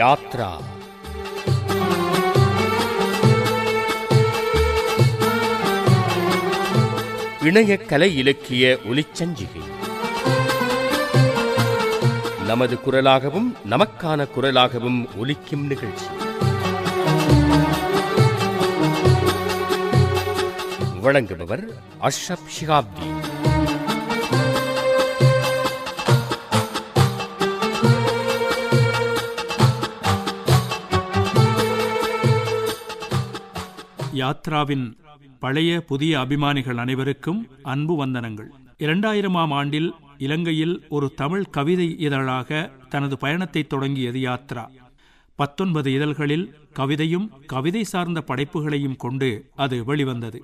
யாத்ரா. இணைய கலை இலக்கிய ஒலிச்சஞ்சிகை. நமது குரலாகவும் நமக்கான குரலாகவும் ஒலிக்கும் நிகழ்ச்சி. வழங்குபவர் அஷ்ரப் ஷிஹாப்தீன். யாத்ராவின் பழைய புதிய அபிமானிகள் அனைவருக்கும் அன்பு வந்தனங்கள். 2000ஆம் ஆண்டில் இலங்கையில் ஒரு தமிழ் கவிதை இதழாக தனது பயணத்தை தொடங்கியது யாத்ரா. 19 இதழ்களில் கவிதையும் கவிதை சார்ந்த படைப்புகளையும் கொண்டு அது வெளிவந்தது.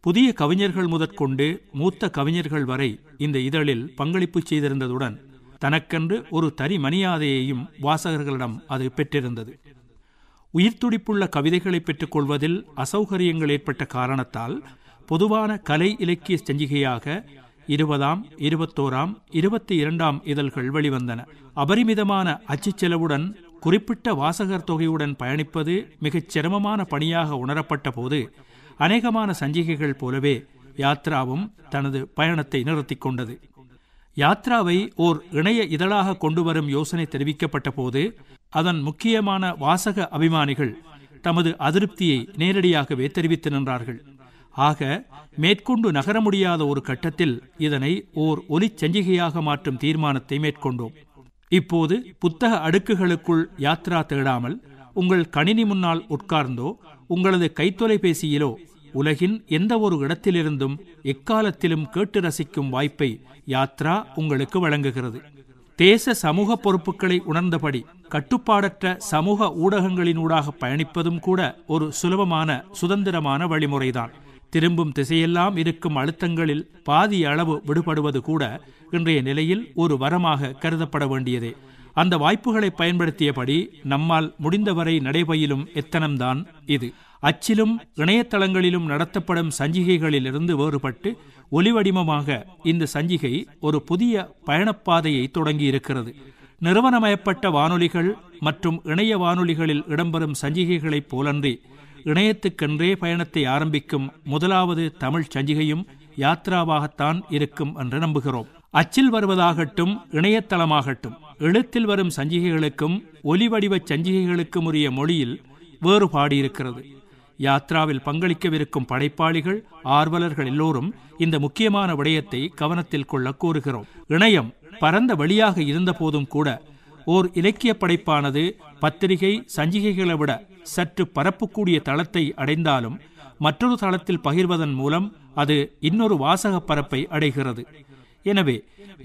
புதிய கவிஞர்கள் முதற்கொண்டு மூத்த கவிஞர்கள் வரை இந்த இதழில் பங்களிப்பு செய்திருந்ததுடன் தனக்கென்று ஒரு தனி மரியாதையையும் வாசகர்களிடம் அது பெற்றிருந்தது. உயிர்த்துடிப்புள்ள கவிதைகளை பெற்றுக் கொள்வதில் அசௌகரியங்கள் ஏற்பட்ட காரணத்தால் பொதுவான கலை இலக்கிய சஞ்சிகையாக 20ஆம், 21ஆம், 22ஆம் இதழ்கள் வெளிவந்தன. அபரிமிதமான அச்சு செலவுடன் குறிப்பிட்ட வாசகர் தொகையுடன் பயணிப்பது மிகச் சிரமமான பணியாக உணரப்பட்ட போது அநேகமான சஞ்சிகைகள் போலவே யாத்ராவும் தனது பயணத்தை நிறுத்திக் கொண்டது. யாத்ராவை ஓர் இணைய இதழாக கொண்டு வரும் யோசனை தெரிவிக்கப்பட்ட போது அதன் முக்கியமான வாசக அபிமானிகள் தமது அதிருப்தியை நேரடியாகவே தெரிவித்து நின்றார்கள். ஆக மேற்கொண்டு நகர முடியாத ஒரு கட்டத்தில் இதனை ஓர் ஒலிச்சஞ்சிகையாக மாற்றும் தீர்மானத்தை மேற்கொண்டோம். இப்போது புத்தக அடுக்குகளுக்குள் யாத்ரா தேடாமல் உங்கள் கணினி முன்னால் உட்கார்ந்தோ உங்களது கைத்தொலைபேசியிலோ உலகின் எந்த ஒரு இடத்திலிருந்தும் எக்காலத்திலும் கேட்டு ரசிக்கும் வாய்ப்பை யாத்ரா உங்களுக்கு வழங்குகிறது. தேச சமூக பொறுப்புகளை உணர்ந்தபடி கட்டுப்பாடற்ற சமூக ஊடகங்களினூடாக பயணிப்பதும் கூட ஒரு சுலபமான சுதந்திரமான வழிமுறைதான். திரும்பும் திசையெல்லாம் இருக்கும் அழுத்தங்களில் பாதி அளவு விடுபடுவது கூட இன்றைய நிலையில் ஒரு வரமாக கருதப்பட வேண்டியதே. அந்த வாய்ப்புகளை பயன்படுத்தியபடி நம்மால் முடிந்தவரை நடைபயிலும் எத்தனம்தான் இது. அச்சிலும் இணையதளங்களிலும் நடத்தப்படும் சஞ்சிகைகளிலிருந்து வேறுபட்டு ஒலிவடிவமாக இந்த சஞ்சிகை ஒரு புதிய பயணப்பாதையை தொடங்கி இருக்கிறது. நிறுவனமயப்பட்ட வானொலிகள் மற்றும் இணைய வானொலிகளில் இடம்பெறும் சஞ்சிகைகளைப் போலன்றி இணையத்துக்கென்றே பயணத்தை ஆரம்பிக்கும் முதலாவது தமிழ் சஞ்சிகையும் யாத்ராவாகத்தான் இருக்கும் என்று நம்புகிறோம். அச்சில் வருவதாகட்டும் இணையதளமாகட்டும் எழுத்தில் வரும் சஞ்சிகைகளுக்கும் ஒலிவடிவ சஞ்சிகைகளுக்கும் உரிய மொழியில் வேறுபாடு இருக்கிறது. யாத்ராவில் பங்களிக்கவிருக்கும் படைப்பாளிகள் ஆர்வலர்கள் எல்லோரும் இந்த முக்கியமான விடயத்தை கவனத்தில் கொள்ள கோருகிறோம். இணையம் பரந்த வழியாக இருந்த போதும் கூட ஓர் இலக்கிய படைப்பானது பத்திரிகை சஞ்சிகைகளை விட சற்று பரப்புக்கூடிய தளத்தை அடைந்தாலும் மற்றொரு தளத்தில் பகிர்வதன் மூலம் அது இன்னொரு வாசக பரப்பை அடைகிறது. எனவே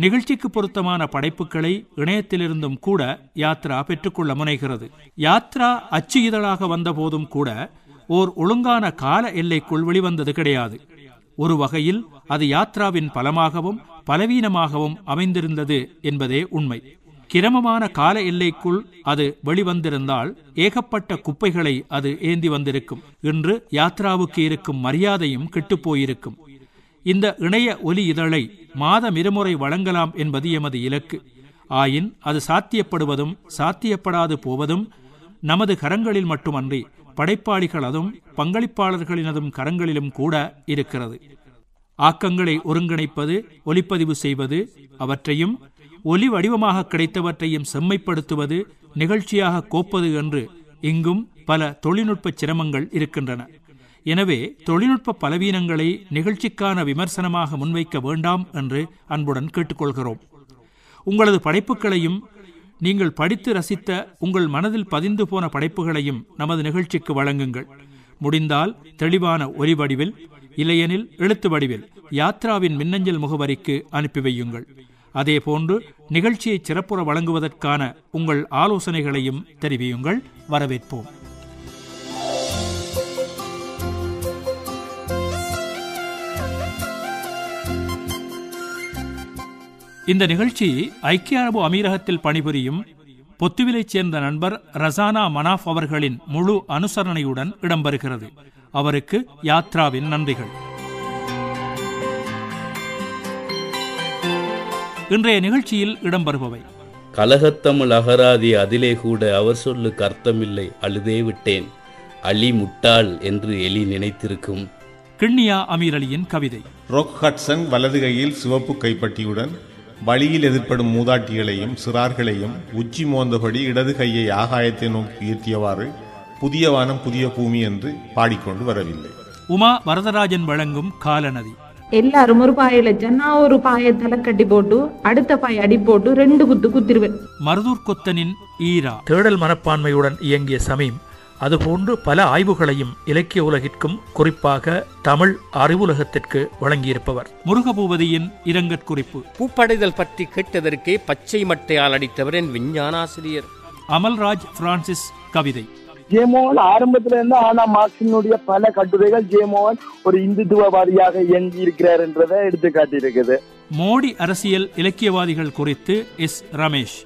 நிகழ்ச்சிக்கு பொருத்தமான படைப்புகளை இணையத்திலிருந்தும் கூட யாத்ரா பெற்றுக்கொள்ள முனைகிறது. யாத்ரா அச்சு இதழாக வந்த போதும் கூட ஓர் ஒழுங்கான கால எல்லைக்குள் வெளிவந்தது கிடையாது. ஒரு வகையில் அது யாத்ராவின் பலமாகவும் பலவீனமாகவும் அமைந்திருந்தது என்பதே உண்மை. கிரமமான கால எல்லைக்குள் அது வெளிவந்திருந்தால் ஏகப்பட்ட குப்பைகளை அது ஏந்தி வந்திருக்கும். இன்று யாத்ராவுக்கு இருக்கும் மரியாதையும் கெட்டுப்போயிருக்கும். இந்த இணைய ஒலி இதழை மாதம் இருமுறை வழங்கலாம் என்பது எமது இலக்கு. ஆயின் அது சாத்தியப்படுவதும் சாத்தியப்படாது போவதும் நமது கரங்களில் மட்டுமன்றி படைப்பாளிகளதும் பங்களிப்பாளர்களினதும் கரங்களிலும் கூட இருக்கிறது. ஆக்கங்களை ஒருங்கிணைப்பது, ஒலிப்பதிவு செய்வது, அவற்றையும் ஒலி வடிவமாக கிடைத்தவற்றையும் செம்மைப்படுத்துவது, நிகழ்ச்சியாக கோப்பது என்று இங்கும் பல தொழில்நுட்ப சிரமங்கள் இருக்கின்றன. எனவே தொழில்நுட்ப பலவீனங்களை நிகழ்ச்சிக்கான விமர்சனமாக முன்வைக்க வேண்டாம் என்று அன்புடன் கேட்டுக்கொள்கிறோம். உங்களது படைப்புகளையும் நீங்கள் படித்து ரசித்த உங்கள் மனதில் பதிந்து போன படைப்புகளையும் நமது நிகழ்ச்சிக்கு வழங்குங்கள். முடிந்தால் தெளிவான ஒலி வடிவில், இல்லையெனில் எழுத்து வடிவில் யாத்ராவின் மின்னஞ்சல் முகவரிக்கு அனுப்பி வையுங்கள். அதேபோன்று நிகழ்ச்சியை சிறப்புற வழங்குவதற்கான உங்கள் ஆலோசனைகளையும் தெரிவியுங்கள். வரவேற்போம். இந்த நிகழ்ச்சி ஐக்கிய அரபு அமீரகத்தில் பணிபுரியும் பொத்துவிலைச் சேர்ந்த நண்பர் ரசானா மனாஃப் அவர்களின் முழு அனுசரணையுடன் இடம்பெறுகிறது. அவருக்கு யாத்ராவின் நன்றிகள். இன்றைய நிகழ்ச்சியில் இடம்பெறுபவை: கலகத்தமிழ் அகராதி அதிலே கூட அவர் சொல்லுக்கு அர்த்தமில்லை அழுதே விட்டேன். அலி முட்டாள் என்று எலி நினைத்திருக்கும். கிண்ணியா அமீர் அலியின் கவிதை. ரொக் ஹட்சன் வலது கையில் சிவப்பு கைப்பட்டியுடன் வழியில் எதிர்ப்படும் மூதாட்டிகளையும் சிறார்களையும் உச்சி மோந்தபடி இடது கையை ஆகாயத்தை நோக்கி உயர்த்தியவாறு புதிய வானம் புதிய பூமி என்று பாடிக்கொண்டு வரவில்லை. உமா வரதராஜன் வழங்கும் காலநதி. எல்லாரும் ஒரு பாயில நான் ஒரு பாயை தலை கட்டி போட்டு அடுத்த பாய் அடி போட்டு 2 குத்து குத்திருவேன். மருதூர் கொத்தனின் ஈரா. தேடல் மனப்பான்மையுடன் இயங்கிய சமீம் அதுபோன்று பல ஆய்வுகளையும் இலக்கிய உலகிற்கும் குறிப்பாக தமிழ் அறிவுலகத்திற்கு வழங்கியிருப்பவர். முருகபூபதியின் இரங்கற்குறிப்பு. பூப்படைதல் பற்றி கேட்டதற்கே பச்சை மட்டையால் அடித்தவர் என் விஞ்ஞானாசிரியர். அமல்ராஜ் பிரான்சிஸ் கவிதை. ஜேமோகன் ஆரம்பத்துல இருந்து ஆனா மார்க்சினுடைய பல கட்டுரைகள் ஜேமோகன் ஒரு இந்துத்துவவாதியாக இயங்கி இருக்கிறார் என்றதை எடுத்து காட்டியிருக்குது. மோடி அரசியல் இலக்கியவாதிகள் குறித்து எஸ். ரமேஷ்.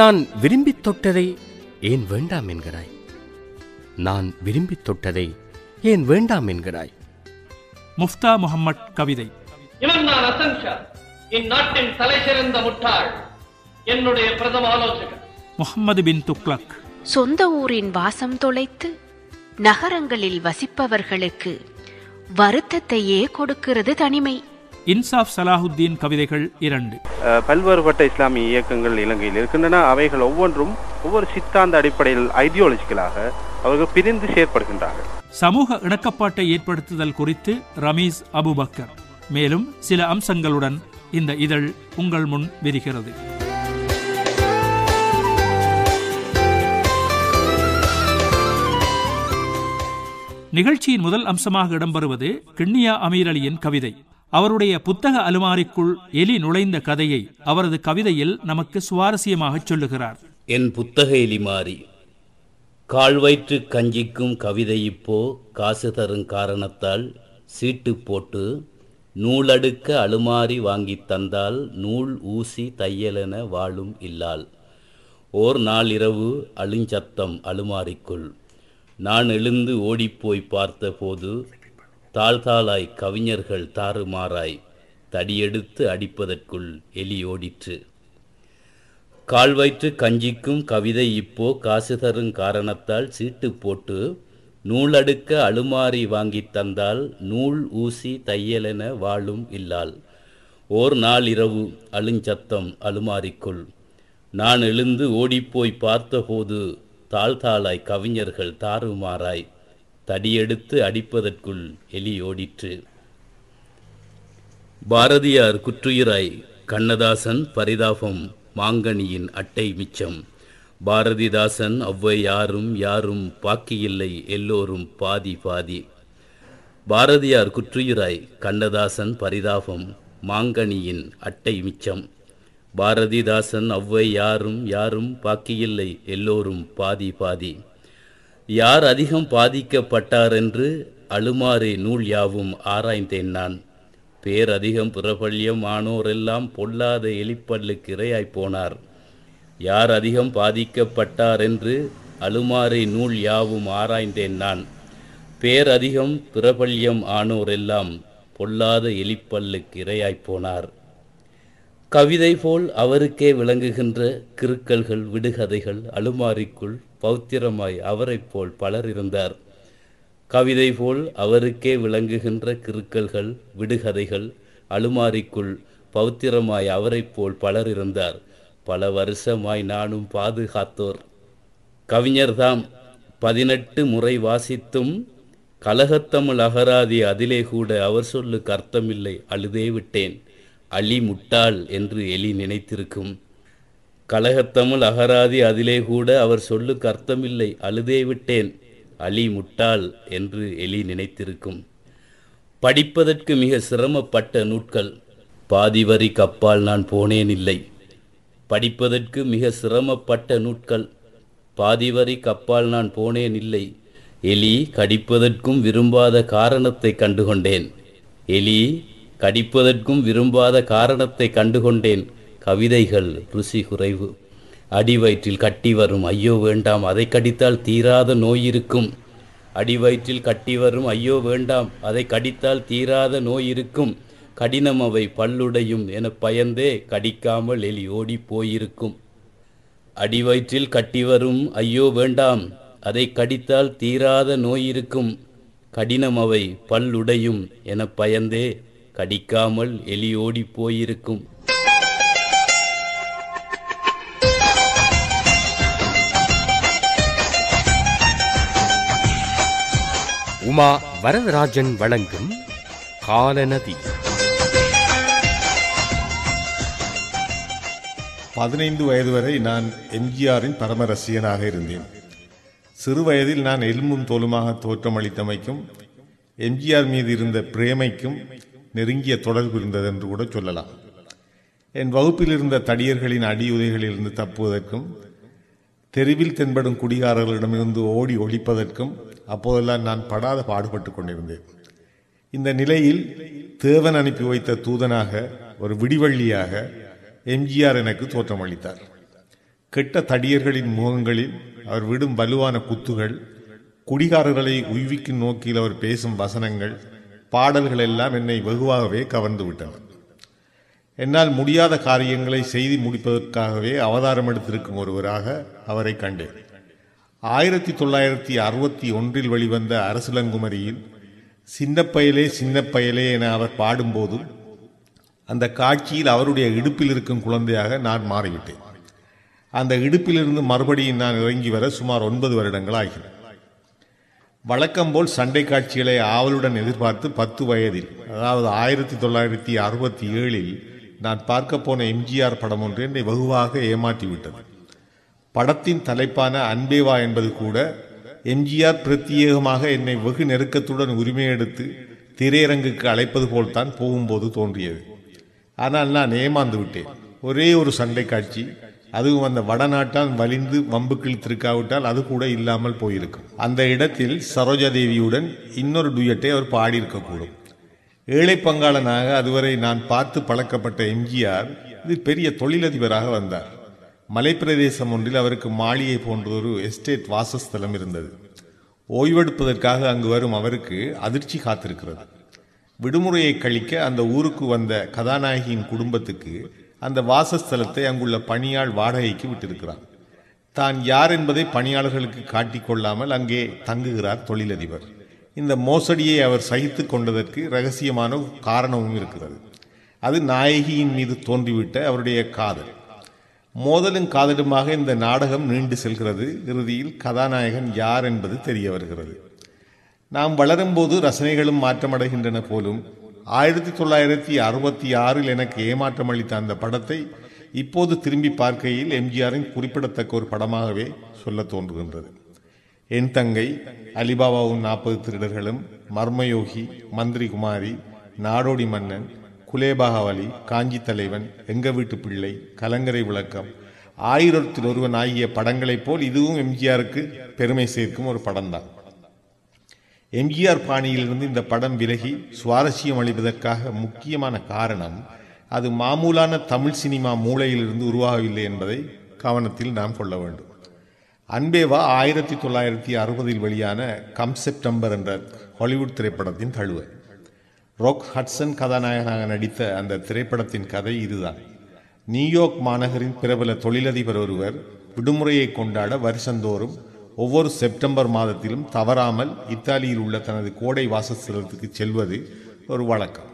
நான் விரும்பி தொட்டதை ஏன் வேண்டாம் என்கிறாய்? நான் விரும்பி தொட்டதை ஏன் வேண்டாம் என்கிறாய்? முஃப்தா முகம்மட் கவிதை. இவன் நான் அசன்ஷா, இந்நாட்டின் தலை சிறந்த முட்டாள், என்னுடைய பிரதம ஆலோசகர். முஹம்மது பின் துக்ளக். சொந்த ஊரின் வாசம் தொலைத்து நகரங்களில் வசிப்பவர்களுக்கு வருத்தத்தையே கொடுக்கிறது தனிமை. இன்சாப் சலாஹுத்தீன் கவிதைகள் 2. பல்வேறுபட்ட இஸ்லாமிய இயக்கங்கள் இலங்கையில் இருக்கின்றன. அவைகள் ஒவ்வொன்றும் ஒவ்வொரு சித்தாந்த அடிப்படையில் ஐடியாலஜிக்கலாக அவர்கள் பிரிந்து செயற்படுகின்றார்கள். சமூக இணக்கப்பாட்டை ஏற்படுத்துதல் குறித்து ரமீஸ் அபுபக்கர். மேலும் சில அம்சங்களுடன் இந்த இதழ் உங்கள் முன் விரிகிறது. நிகழ்ச்சியின் முதல் அம்சமாக இடம்பெறுவது கிண்ணியா அமீர் அலியின் கவிதை. அவருடைய புத்தக அலுமாரிக்குள் எலி நுழைந்த கதையை அவரது கவிதையில் நமக்கு சுவாரஸ்யமாக சொல்லுகிறார். என் புத்தக எலிமாரி. கால்வயிற்று கஞ்சிக்கும் கவிதை இப்போ காசு தரும் காரணத்தால் சீட்டு போட்டு நூலடுக்க அலுமாரி வாங்கி தந்தால் நூல் ஊசி தையலென வாழும் இல்லாள். ஓர் நாள் இரவு அழுஞ்சத்தம் அலுமாரிக்குள். நான் எழுந்து ஓடிப்போய் பார்த்த போது தாழ்தாளாய் கவிஞர்கள் தாறுமாறாய் தடியெடுத்து அடிப்பதற்குள் எலி ஓடிற்று. கால்வயிற்று கஞ்சிக்கும் கவிதை இப்போ காசு தரும் காரணத்தால் சீட்டு போட்டு நூலடுக்க அலுமாரி வாங்கி தந்தால் நூல் ஊசி தையலென வாழும் இல்லாள். ஓர் நாள் இரவு அழுஞ்சத்தம் அலுமாரிக்குள். நான் எழுந்து ஓடிப்போய் பார்த்தபோது தாழ்தாளாய் கவிஞர்கள் தாறுமாறாய் தடியெடுத்து அடிப்பதற்குள் எலி ஓடிற்று. பாரதியார் குற்றுயிராய் கண்ணதாசன் பரிதாபம் மாங்கனியின் அட்டை மிச்சம். பாரதிதாசன் ஒவ்வை யாரும் யாரும் பாக்கியில்லை எல்லோரும் பாதி பாதி. பாரதியார் குற்றுயிராய் கண்ணதாசன் பரிதாபம் மாங்கனியின் அட்டை மிச்சம். பாரதிதாசன் ஒவ்வை யாரும் யாரும் பாக்கியில்லை எல்லோரும் பாதி பாதி. யார் அதிகம் பாதிக்கப்பட்டார் என்று அலுமாறே நூல் யாவும் ஆராய்ந்தேன் நான். பேரதிகம் பிரபல்யம் ஆனோரெல்லாம் பொல்லாத எலிப்பல்லுக்கு இரையாய் போனார். யார் அதிகம் பாதிக்கப்பட்டார் என்று அலுமாறே நூல் யாவும் ஆராய்ந்தேன் நான். பேரதிகம் பிரபல்யம் ஆனோரெல்லாம் பொல்லாத எலிப்பல்லுக்கு இரையாய் போனார். கவிதை போல் அவருக்கே விளங்குகின்ற கிறுக்கல்கள் விடுகதைகள் அலுமாரிக்குள் பௌத்திரமாய் அவரைப் போல் பலர் இருந்தார். கவிதை போல் அவருக்கே விளங்குகின்ற கிறுக்கல்கள் விடுகதைகள் அலுமாரிக்குள் பௌத்திரமாய் அவரைப் போல் பலர் இருந்தார். பல வருஷமாய் நானும் பாதுகாத்தோர். கவிஞர்தாம் 18 முறை வாசித்தும் கலகத்தமிழ் அகராதி அதிலே கூட அவர் சொல்லுக்கு அர்த்தமில்லை அழுதே விட்டேன். அலி முட்டாள் என்று எலி நினைத்திருக்கும். கலகத்தமிழ் அகராதி அதிலே கூட அவர் சொல்லுக்கு அர்த்தமில்லை அழுதே விட்டேன். அலி முட்டாள் என்று எலி நினைத்திருக்கும். படிப்பதற்கு மிக சிரமப்பட்ட நூட்கள். பாதி வரி கப்பால் நான் போனேன் இல்லை. படிப்பதற்கு மிக சிரமப்பட்ட நூட்கள். பாதி வரி கப்பால் நான் போனேன் இல்லை. எலி கடிப்பதற்கும் விரும்பாத காரணத்தை கண்டுகொண்டேன். எலி கடிப்பதற்கும் விரும்பாத காரணத்தை கண்டுகொண்டேன். கவிதைகள் ருசி குறைவு. அடிவயிற்றில் கட்டி வரும் ஐயோ வேண்டாம் அதை கடித்தால் தீராத நோய் இருக்கும். அடிவயிற்றில் கட்டி வரும் ஐயோ வேண்டாம் அதை கடித்தால் தீராத நோய் இருக்கும். கடினம் அவை பல்லுடையும் என பயந்தே கடிக்காமல் எலி ஓடி போயிருக்கும். அடிவயிற்றில் கட்டி வரும் ஐயோ வேண்டாம், அதை கடித்தால் தீராத நோயிருக்கும். கடினம் அவை பல்லுடையும் என பயந்தே கடிக்காமல் எலி ஓடி போயிருக்கும். உமா வரதராஜன் வழங்கும் காலநதி. 15 வயது வரை நான் எம்ஜிஆரின் பரம ரசிகனாக இருந்தேன். சிறு வயதில் நான் எலும்பும் தோலுமாக தோற்றமளித்தமைக்கும் எம்ஜிஆர் மீது இருந்த பிரேமைக்கும் நெருங்கிய தொடர்பு இருந்தது என்று கூட சொல்லலாம். என் வகுப்பில் இருந்த தடியர்களின் அடியுதைகளிலிருந்து தப்புவதற்கும் தெருவில் தென்படும் குடிகாரர்களிடமிருந்து ஓடி ஒழிப்பதற்கும் அப்போதெல்லாம் நான் படாத பாடுபட்டு கொண்டிருந்தேன். இந்த நிலையில் தேவன் அனுப்பி வைத்த தூதனாக, ஒரு விடிவள்ளியாக எம்ஜிஆர் எனக்கு தோற்றமளித்தார். கெட்ட தடியர்களின் முகங்களில் அவர் விடும் வலுவான குத்துகள், குடிகாரர்களை உய்விக்கும் நோக்கில் அவர் பேசும் வசனங்கள், பாடல்கள் எல்லாம் என்னை வெகுவாகவே கவர்ந்து விட்டன. என்னால் முடியாத காரியங்களை செய்து முடிப்பதற்காகவே அவதாரம் எடுத்திருக்கும் ஒருவராக அவரை கண்டேன். 1961 வெளிவந்த அரசிலங்குமரியில் சின்னப்பயலே சின்னப்பயலே என அவர் பாடும்போது அந்த காட்சியில் அவருடைய இடுப்பில் இருக்கும் குழந்தையாக நான் மாறிவிட்டேன். அந்த இடுப்பிலிருந்து மறுபடியும் நான் இறங்கி வர சுமார் 9 வருடங்கள் ஆகின. வழக்கம்போல் சண்டை காட்சிகளை ஆவலுடன் எதிர்பார்த்து 10 வயதில், அதாவது 1967 நான் பார்க்க போன எம்ஜிஆர் படம் ஒன்று என்னை வெகுவாக ஏமாற்றிவிட்டது. படத்தின் தலைப்பான அன்பேவா என்பது கூட எம்ஜிஆர் பிரத்யேகமாக என்னை வெகு நெருக்கத்துடன் உரிமை எடுத்து திரையரங்குக்கு அழைப்பது போல்தான் போகும்போது தோன்றியது. ஆனால் நான் ஏமாந்து விட்டேன். ஒரே ஒரு சண்டை காட்சி, அதுவும் அந்த வடநாட்டால் வலிந்து வம்பு கிழித்திருக்காவிட்டால் அது கூட இல்லாமல் போயிருக்கும். அந்த இடத்தில் சரோஜாதேவியுடன் இன்னொரு டுயட்டை அவர் பாடியிருக்கக்கூடும். ஏழை பங்காளனாக அதுவரை நான் பார்த்து பழக்கப்பட்ட எம்ஜிஆர் இது பெரிய தொழிலதிபராக வந்தார். மலைப்பிரதேசம் ஒன்றில் அவருக்கு மாளிகை போன்றதொரு எஸ்டேட் வாசஸ்தலம் இருந்தது. ஓய்வெடுப்பதற்காக அங்கு வரும் அவருக்கு அதிர்ச்சி காத்திருக்கிறது. விடுமுறையை கழிக்க அந்த ஊருக்கு வந்த கதாநாயகியின் குடும்பத்துக்கு அந்த வாசஸ்தலத்தை அங்குள்ள பணியாள் வாடகைக்கு விட்டிருக்கிறார். தான் யார் என்பதை பணியாளர்களுக்கு காட்டிக்கொள்ளாமல் அங்கே தங்குகிறார் தொழிலதிபர். இந்த மோசடியை அவர் சகித்து கொண்டதற்கு இரகசியமான காரணமும் இருக்கிறது. அது நாயகியின் மீது தோன்றிவிட்ட அவருடைய காதல். மோதலும் காதலுமாக இந்த நாடகம் நீண்டு செல்கிறது. இறுதியில் கதாநாயகன் யார் என்பது தெரிய வருகிறது. நாம் வளரும்போது ரசனைகளும் மாற்றமடைகின்றன போலும். 1966 எனக்கு ஏமாற்றம் அளித்த அந்த படத்தை இப்போது திரும்பி பார்க்கையில் எம்ஜிஆரின் குறிப்பிடத்தக்க ஒரு படமாகவே சொல்ல தோன்றுகின்றது. என் தங்கை, அலிபாபாவும் 40 திருடர்களும், மர்மயோகி, மந்திரி குமாரி, நாடோடி மன்னன், குலேபாகவலி, காஞ்சி தலைவன், எங்க வீட்டு பிள்ளை, கலங்கரை விளக்கம், 1001 ஆகிய படங்களைப் போல் இதுவும் எம்ஜிஆருக்கு பெருமை சேர்க்கும் ஒரு படம்தான். எம்ஜிஆர் பாணியிலிருந்து இந்த படம் விலகி சுவாரஸ்யம் அளிப்பதற்காக முக்கியமான காரணம் அது மாமூலான தமிழ் சினிமா மூளையிலிருந்து உருவாகவில்லை என்பதை கவனத்தில் நாம் கொள்ள வேண்டும். அன்பேவா 1960 வெளியான கம் செப்டம்பர் என்ற ஹாலிவுட் திரைப்படத்தின் தழுவல். ராக் ஹட்சன் கதாநாயகனாக நடித்த அந்த திரைப்படத்தின் கதை இதுதான். நியூயார்க் மாநகரின் பிரபல தொழிலதிபர் ஒருவர் விடுமுறையை கொண்டாட வருஷந்தோறும் ஒவ்வொரு செப்டம்பர் மாதத்திலும் தவறாமல் இத்தாலியில் உள்ள தனது கோடை வாசஸ்தலத்துக்கு செல்வது ஒரு வழக்கம்.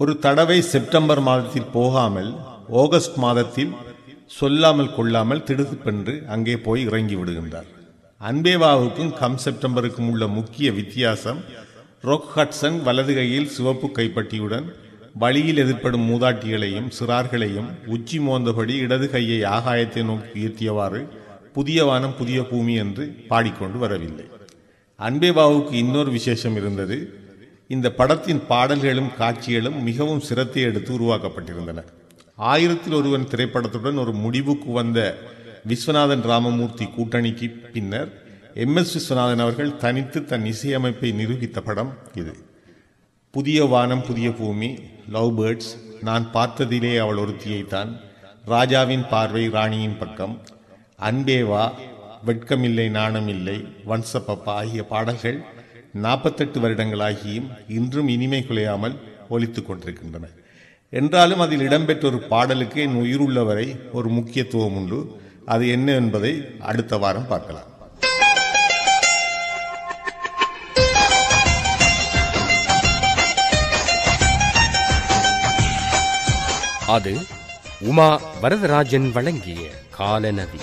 ஒரு தடவை செப்டம்பர் மாதத்தில் போகாமல் ஆகஸ்ட் மாதத்தில் சொல்லாமல் கொள்ளாமல் திடுதுப்பென்று அங்கே போய் இறங்கி விடுகின்றார். அன்பேவாவுக்கும் கம் செப்டம்பருக்கும் உள்ள முக்கிய வித்தியாசம், ராக் ஹட்சன் வலது கையில் சிவப்பு கைப்பட்டியுடன் வழியில் எதிர்ப்படும் மூதாட்டிகளையும் சிறார்களையும் உச்சி மோந்தபடி இடது கையை ஆகாயத்தை நோக்கி உயர்த்தியவாறு புதிய வானம் புதிய பூமி என்று பாடிக்கொண்டு வரவில்லை. அன்பேவாவுக்கு இன்னொரு விசேஷம் இருந்தது. இந்த படத்தின் பாடல்களும் காட்சிகளும் மிகவும் சிரத்தை எடுத்து உருவாக்கப்பட்டிருந்தன. 1001 திரைப்படத்துடன் ஒரு முடிவுக்கு வந்த விஸ்வநாதன் ராமமூர்த்தி கூட்டணிக்கு பின்னர் MS விஸ்வநாதன் அவர்கள் தனித்து தன் இசையமைப்பை நிரூபித்த படம் இது. புதிய வானம் புதிய பூமி, லவ் பேர்ட்ஸ், நான் பார்த்ததிலே அவள் ஒருத்தியைத்தான், ராஜாவின் பார்வை ராணியின் பக்கம், அன்பேவா, வெட்கமில்லை நாணமில்லை, வன்சப்பப்பா ஆகிய பாடல்கள் 48 வருடங்களாகியும் இன்றும் இனிமை குலையாமல் ஒலித்துக் கொண்டிருக்கின்றன. என்றாலும் அதில் இடம்பெற்ற ஒரு பாடலுக்கு என் உயிருள்ளவரை ஒரு முக்கியத்துவம் உண்டு. அது என்ன என்பதை அடுத்த வாரம் பார்க்கலாம். அது உமா வரதராஜன் வழங்கிய காலநதி.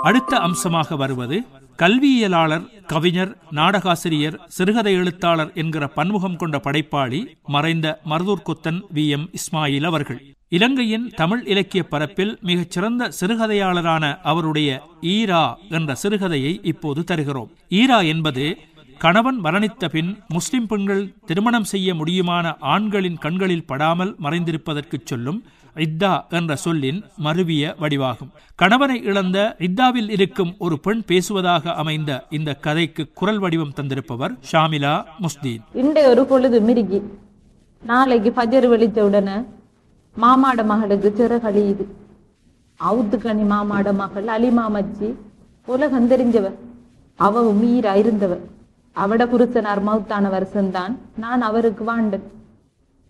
அடுத்த அம்சமாக வருவது கல்வியியலாளர், கவிஞர், நாடகாசிரியர், சிறுகதை எழுத்தாளர் என்கிற பன்முகம் கொண்ட படைப்பாளி மறைந்த மருதூர் கொத்தன் வி.எம். இஸ்மாயில் அவர்கள். இலங்கையின் தமிழ் இலக்கிய பரப்பில் மிகச்சிறந்த சிறுகதையாளரான அவருடைய ஈரா என்ற சிறுகதையை இப்போது தருகிறோம். ஈரா என்பது கணவன் மரணித்த பின் முஸ்லிம் பெண்கள் திருமணம் செய்ய முடியுமான ஆண்களின் கண்களில் படாமல் மறைந்திருப்பதற்கு சொல்லும் இத்தா என்ற சொல்லின் மருவிய வடிவாகும். கணவனை இழந்த இத்தாவில் இருக்கும் ஒரு பெண் பேசுவதாக அமைந்த இந்த கதைக்கு குரல் வடிவம் தந்திருப்பவர் ஷாமிலா முஸ்தீன். இன்றைய ஒரு பொழுது மிருகி, நாளைக்கு பஜர் வெளிச்ச உடனே மாமாட மகளுக்கு சிறகழியுது. அவுத்துக்கணி மாமாட மகள் அலிமாமச்சி உலகம் தெரிஞ்சவ, அவ மீரா இருந்தவ. அவட புருஷனார் மவுத்தான வருஷம்தான் நான் அவருக்கு வாண்டன்.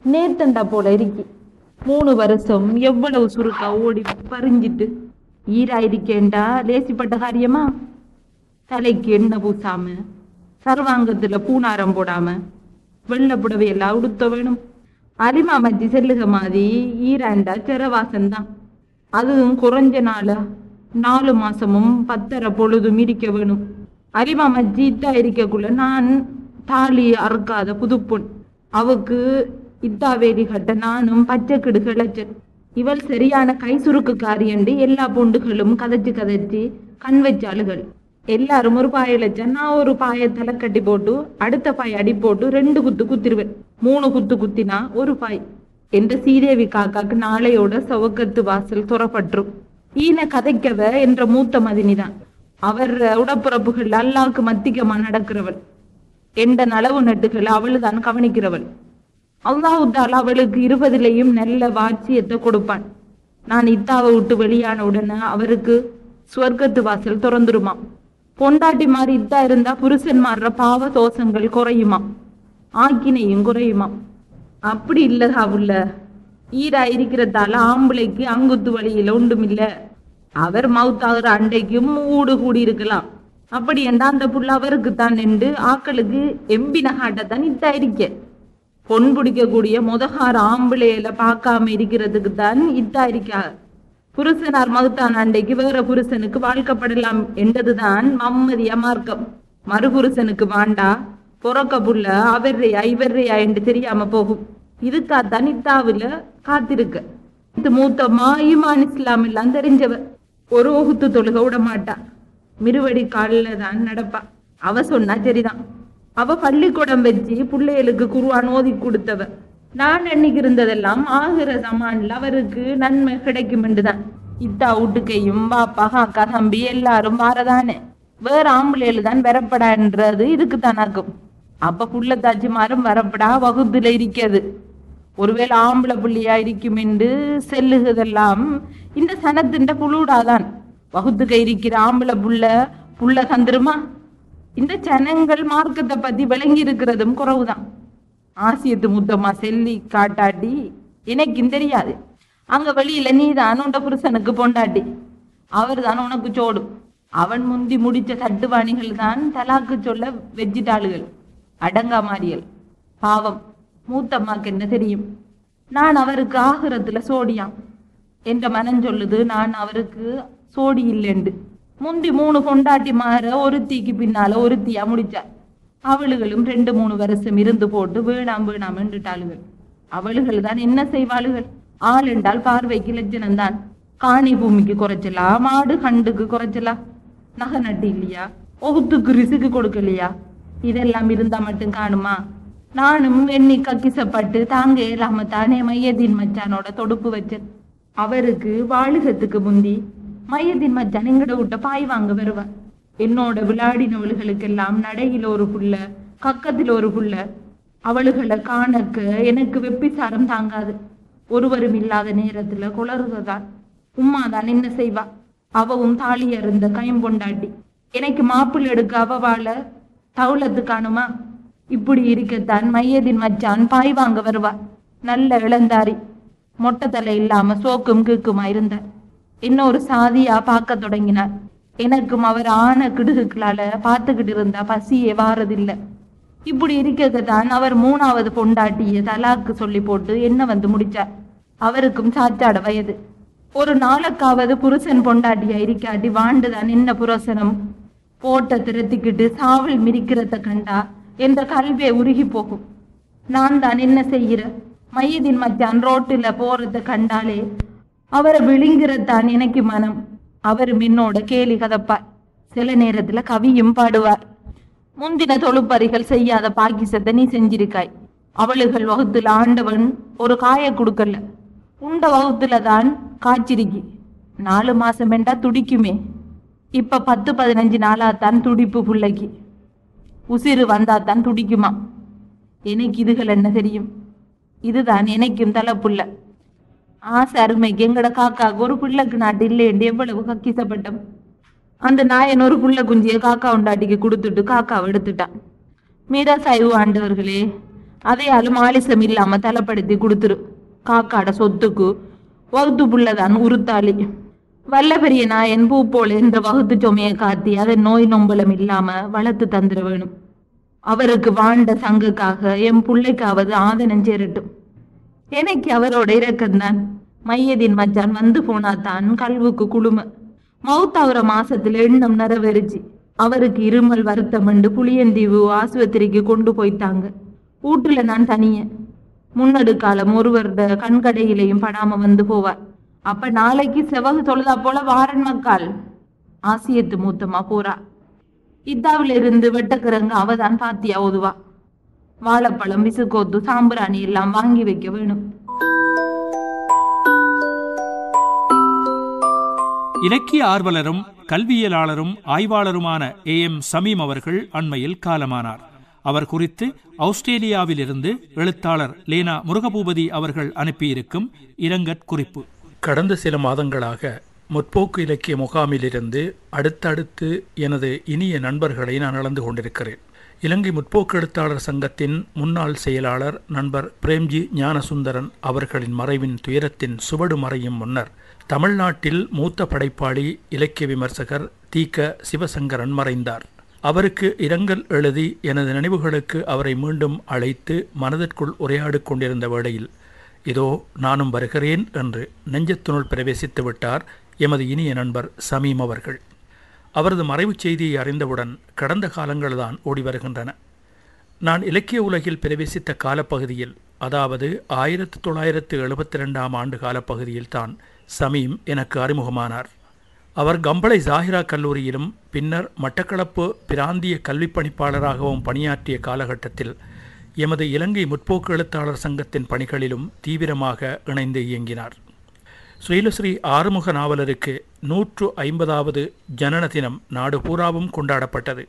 நேர்த்தண்டா போல இருக்கி 3 வருஷம் எவ்வளவு சுருக்கா ஓடி பறிஞ்சிட்டு ஈரா இருக்கேண்டா லேசிப்பட்ட காரியமா? தலைக்கு எண்ணெய் பூசாம, சர்வாங்கத்துல பூனாரம் போடாம, வெள்ளை புடவையெல்லாம் உடுத்த வேணும். அலிமா மச்சி செல்லுக மாதிரி ஈராண்டா சிறவாசம்தான். அதுவும் குறைஞ்ச நாளா 4 மாசமும் 10 பொழுதும் இருக்க வேணும். அலிமா மச்சி இத்தா இருக்கக்குள்ள நான் தாலி அறுக்காத புதுப்பொன். அவக்கு இத்தா வேலி கட்ட நானும் பச்சை கிடு கிளச்சன். இவள் சரியான கை சுருக்கு காரியண்டு எல்லா பொண்டுகளும் கதைச்சு கண் வச்சாளுகள். எல்லாரும் ஒரு பாயில நான் ஒரு பாயை தலை கட்டி போட்டு அடுத்த பாய் அடி போட்டு 2 குத்து குத்திருவேன். 3 குத்து குத்தினா ஒரு பாய். என்ற சீதேவி காக்காக்கு நாளையோட சவக்கத்து வாசல் துறப்பற்றும். ஈன கதைக்கவ என்ற மூத்த மதினிதான். அவர் உடப்புறப்புகள் அல்லாவுக்கு மத்திகமா நடக்கிறவள். எந்த நலவு நட்டுகள் அவளுதான் கவனிக்கிறவள். அல்லாஹுத்தால் அவளுக்கு 20லையும் நல்ல வாட்சியத்தை கொடுப்பான். நான் இத்தாவை விட்டு வெளியான உடனே அவருக்கு ஸ்வர்க்கத்து வாசல் திறந்துருமா. பொண்டாட்டி மாதிரி இத்தா இருந்தா புருஷன் மாறுற பாவ தோஷங்கள் குறையுமா, ஆக்கினையும் குறையுமா. அப்படி இல்லதா உள்ள ஈரா இருக்கிறதால ஆம்பளைக்கு அங்குத்து வழியில ஒன்றுமில்ல. அவர் மவுத்தாகிற அண்டைக்கும் ஊடு கூடி இருக்கலாம். அப்படி என்றா அந்த புள்ள அவருக்குத்தான் என்று ஆக்களுக்கு எம்பினகாட்டத்தான் இத்தா இருக்க. பொன் பிடிக்கக்கூடிய முதகார ஆம்பளையில பார்க்காம இருக்கிறதுக்கு தான் இத்தா இருக்கா. புருஷனார் மகுத்தான் அண்டைக்கு வேற புருஷனுக்கு வாழ்க்கப்படலாம் என்றதுதான் மம்மதிய மார்க்கம். மறுபுருஷனுக்கு வாண்டா பொறக்க புள்ள அவர்றையா இவர்றையா என்று தெரியாம போகும். இதுக்காத்தான் இத்தாவில காத்திருக்க. இது மூத்தம்மா ஈமான் இஸ்லாம் எல்லாம் தெரிஞ்சவ. ஒரு ஒகுத்து தொழுக விட மாட்டா. மிருவடி காலில தான் நடப்பா. அவ சொன்னா சரிதான். அவ பள்ளிக்கூடம் வச்சு பிள்ளைகளுக்கு குருவான் ஓதி கொடுத்தவ. நான் எண்ணிக்கு இருந்ததெல்லாம் ஆகிற சமான்ல அவருக்கு நன்மை கிடைக்கும் என்றுதான். இத்தா வீட்டுக்கையும் பாப்பா காக்கா தம்பி எல்லாரும் வாரதானே. வேற ஆம்பளையில தான் வரப்படான்றது இதுக்கு தானாக்கும். அப்ப புள்ள தாச்சி மாறும் வரப்படா வகுத்துல இருக்கிறது. ஒருவேளை ஆம்பளை புள்ளியா இருக்கும் என்று செல்லுகிறதெல்லாம் இந்த சனத்தின் புழுடாதான். வகுத்துக்க இருக்கிற ஆம்பளை புள்ள தந்துருமா? இந்த ஜனங்கள் மார்க்கத்தை பத்தி விளங்கி இருக்கிறதும் குறவுதான். ஆசியத்து முத்தமா செல்லி காட்டாட்டி எனக்கும் தெரியாது. அங்க வெளியில நீதான் உண்ட புருஷனுக்கு பொண்டாட்டி. அவர் தான் உனக்கு சோடும். அவன் முந்தி முடிச்ச தட்டுவாணிகள் தான் தலாக்கு சொல்ல வெஜ்ஜிட்டாளுகள், அடங்கா மாறியல். பாவம், மூத்தம்மாக்கு என்ன தெரியும்? நான் அவருக்கு ஆகிரத்துல சோடியாம் என்ற மனம் சொல்லுது. நான் அவருக்கு சோடி இல்லைண்டு. முந்தி 3 பொண்டாட்டி மாற ஒருத்திக்கு பின்னால ஒருத்தியா முடிச்சார். அவளுகளும் 2-3 வருஷம் இருந்து போட்டு வேணாம் என்றுட்டாளுகள். அவளுகள் தான் என்ன செய்வாளுகள்? ஆள் என்றால் பார்வைக்கு லட்சணம்தான். காணி பூமிக்கு குறைச்சலா, மாடு கண்டுக்கு குறைச்சலா, நகை நட்டு இல்லையா, ஒகுத்துக்கு ரிசுக்கு கொடுக்கலையா? இதெல்லாம் இருந்தா மட்டும் காணுமா? நானும் எண்ணி கக்கிசப்பட்டு தாங்க இல்லாம தானே மையதீன் மச்சானோட தொடுப்பு வச்சேன். அவருக்கு வாழுகத்துக்கு முந்தி மையதீன் மச்சான் எங்கட விட்ட பாய் வாங்க வருவார். என்னோட விளையாடினவளுகளுக்கெல்லாம் நடையில ஒரு புள்ள, கக்கத்துல ஒரு புள்ள. அவளுகளை காணக்க எனக்கு வெப்பிசாரம் தாங்காது. ஒருவரும் இல்லாத நேரத்துல குளறுதான். உம்மாதான் என்ன செய்வா? அவவும் தாலி அருந்த கைம்பொண்டாட்டி. எனக்கு மாப்பிள்ளை எடுக்க அவவாழ தவுலத்து காணுமா? இப்படி இருக்கத்தான் மையதின் மச்சான் பாய் வாங்க வருவார். நல்ல இளந்தாரி, மொட்டை தலை இல்லாம சோக்கும் கீக்குமா இருந்தார். இன்னொரு சாதியா பார்க்க தொடங்கினார். எனக்கும் அவர் ஆன கிடுகுகளால பார்த்துக்கிட்டு இருந்தா பசியே வாரதில்லை. இப்படி இருக்கத்தான் அவர் 3வது பொண்டாட்டிய தலாக்கு சொல்லி போட்டு என்ன வந்து முடிச்சார். அவருக்கும் சாச்சாட வயது. ஒரு நாளுக்காவது புருஷன் பொண்டாட்டியா இருக்காட்டி வாண்டுதான் என்ன புரோசனம். போட்ட திரத்திக்கிட்டு சாவல் மிரிக்கிறத கண்டா என்ற கல்வியை உருகி போகும். நான் தான் என்ன செய்கிற? மையதின் மச்சான் ரோட்டுல போறத கண்டாலே அவரை விழுங்கிறதான் எனக்கு மனம். அவர் மின்னோட கேலி கதப்பார். சில நேரத்துல கவியும் பாடுவார். முந்தின தொழுப்பறிகள் செய்யாத பாக்கிசத்தை நீ செஞ்சிருக்காய். அவளுகள் வகுத்துல ஆண்டவன் ஒரு காய கொடுக்கல. உண்ட வகுத்துல தான் காய்ச்சிருக்கி. 4 மாசம் என்றா துடிக்குமே. இப்ப 10-15 நாளாத்தான் துடிப்பு புள்ளைக்கு. உசிறு வந்தாத்தான் துடிக்குமா. எனக்கு இதுகள் என்ன தெரியும்? இதுதான் எனக்கும் தலைப்புள்ள. ஆசை அருமைக்கு எங்கட காக்காவுக்கு ஒரு பிள்ளைக்கு நாட்டு இல்லையண்டு எவ்வளவு கக்கிசப்பட்டோம். அந்த நாயன் ஒரு புள்ள குஞ்சிய காக்கா உண்டாட்டிக்கு கொடுத்துட்டு காக்காவை எடுத்துட்டான். மீரா சாய்வு ஆண்டவர்களே, அதையாலும் ஆலிசம் இல்லாம தலைப்படுத்தி கொடுத்துரு. காக்காட சொத்துக்கு வகுத்து புள்ளதான் உருத்தாளி. வல்ல பெரிய நாயன் பூ போல என்ற வகுத்து சுமையை காத்தி அதை நோய் நொம்பலம் இல்லாம வளர்த்து தந்துட வேணும். அவருக்கு வாழ்ந்த சங்குக்காக என் பிள்ளைக்காவது ஆதனம் சேரட்டும். எனக்கு அவரோட இறக்கம்தான். மையதின் மச்சான் வந்து போனாதான் கல்வுக்கு குழும. மவுத்தாவுற மாசத்துல எண்ணம் நிறைவேறிச்சு. அவருக்கு இருமல் வருத்தம் என்று புளியந்தீவு ஆஸ்பத்திரிக்கு கொண்டு போய்த்தாங்க. வீட்டுல நான் தனிய. முன்னடு காலம் ஒருவருட கண்கடையிலையும் படாம வந்து போவார். அப்ப நாளைக்கு செவகு தொழுதா போல வாரன் மக்கால் ஆசியத்து மூத்தமா போறா. இத்தாவில இருந்து வெட்டக்கிறங்க அவதான் பாத்தியா ஓதுவா. வாழைப்பழம் விசுக்கோத்து சாம்பிராணி எல்லாம் வாங்கி வைக்க வேணும். இலக்கிய ஆர்வலரும் கல்வியலாளரும் ஆய்வாளருமான AM சமீம் அவர்கள் அண்மையில் காலமானார். அவர் குறித்து ஆஸ்திரேலியாவிலிருந்து எழுத்தாளர் லேனா முருகபூபதி அவர்கள் அனுப்பியிருக்கும் இரங்கற் குறிப்பு. கடந்த சில மாதங்களாக முற்போக்கு இலக்கிய முகாமிலிருந்து அடுத்தடுத்து எனது இனிய நண்பர்களை நான் அளந்து கொண்டிருக்கிறேன். இலங்கை முற்போக்கு எழுத்தாளர் சங்கத்தின் முன்னாள் செயலாளர் நண்பர் பிரேம்ஜி ஞானசுந்தரன் அவர்களின் மறைவின் துயரத்தின் சுவடு மறையும் முன்னர் தமிழ்நாட்டில் மூத்த படைப்பாளி இலக்கிய விமர்சகர் தி.க. சிவசங்கரன் மறைந்தார். அவருக்கு இரங்கல் எழுதி எனது நினைவுகளுக்கு அவரை மீண்டும் அழைத்து மனதிற்குள் உரையாடி கொண்டிருந்த வேளையில் இதோ நானும் வருகிறேன் என்று நெஞ்சத்தினுள் பிரவேசித்து விட்டார் எமது இனிய நண்பர் சமீம் அவர்கள். அவரது மறைவு செய்தியை அறிந்தவுடன் கடந்த காலங்கள்தான் ஓடி வருகின்றன. நான் இலக்கிய உலகில் பிரவேசித்த காலப்பகுதியில், அதாவது 1972ஆம் ஆண்டு காலப்பகுதியில் தான் சமீம் எனக்கு அறிமுகமானார். அவர் கம்பளை ஜாகிரா கல்லூரியிலும் பின்னர் மட்டக்களப்பு பிராந்திய கல்விப் பணிப்பாளராகவும் பணியாற்றிய காலகட்டத்தில் எமது இலங்கை முற்போக்கு எழுத்தாளர் சங்கத்தின் பணிகளிலும் தீவிரமாக இணைந்து இயங்கினார். ஸ்ரீலஸ்ரீ ஆறுமுக நாவலருக்கு 150வது ஜனன தினம் நாடு பூராவும் கொண்டாடப்பட்டது.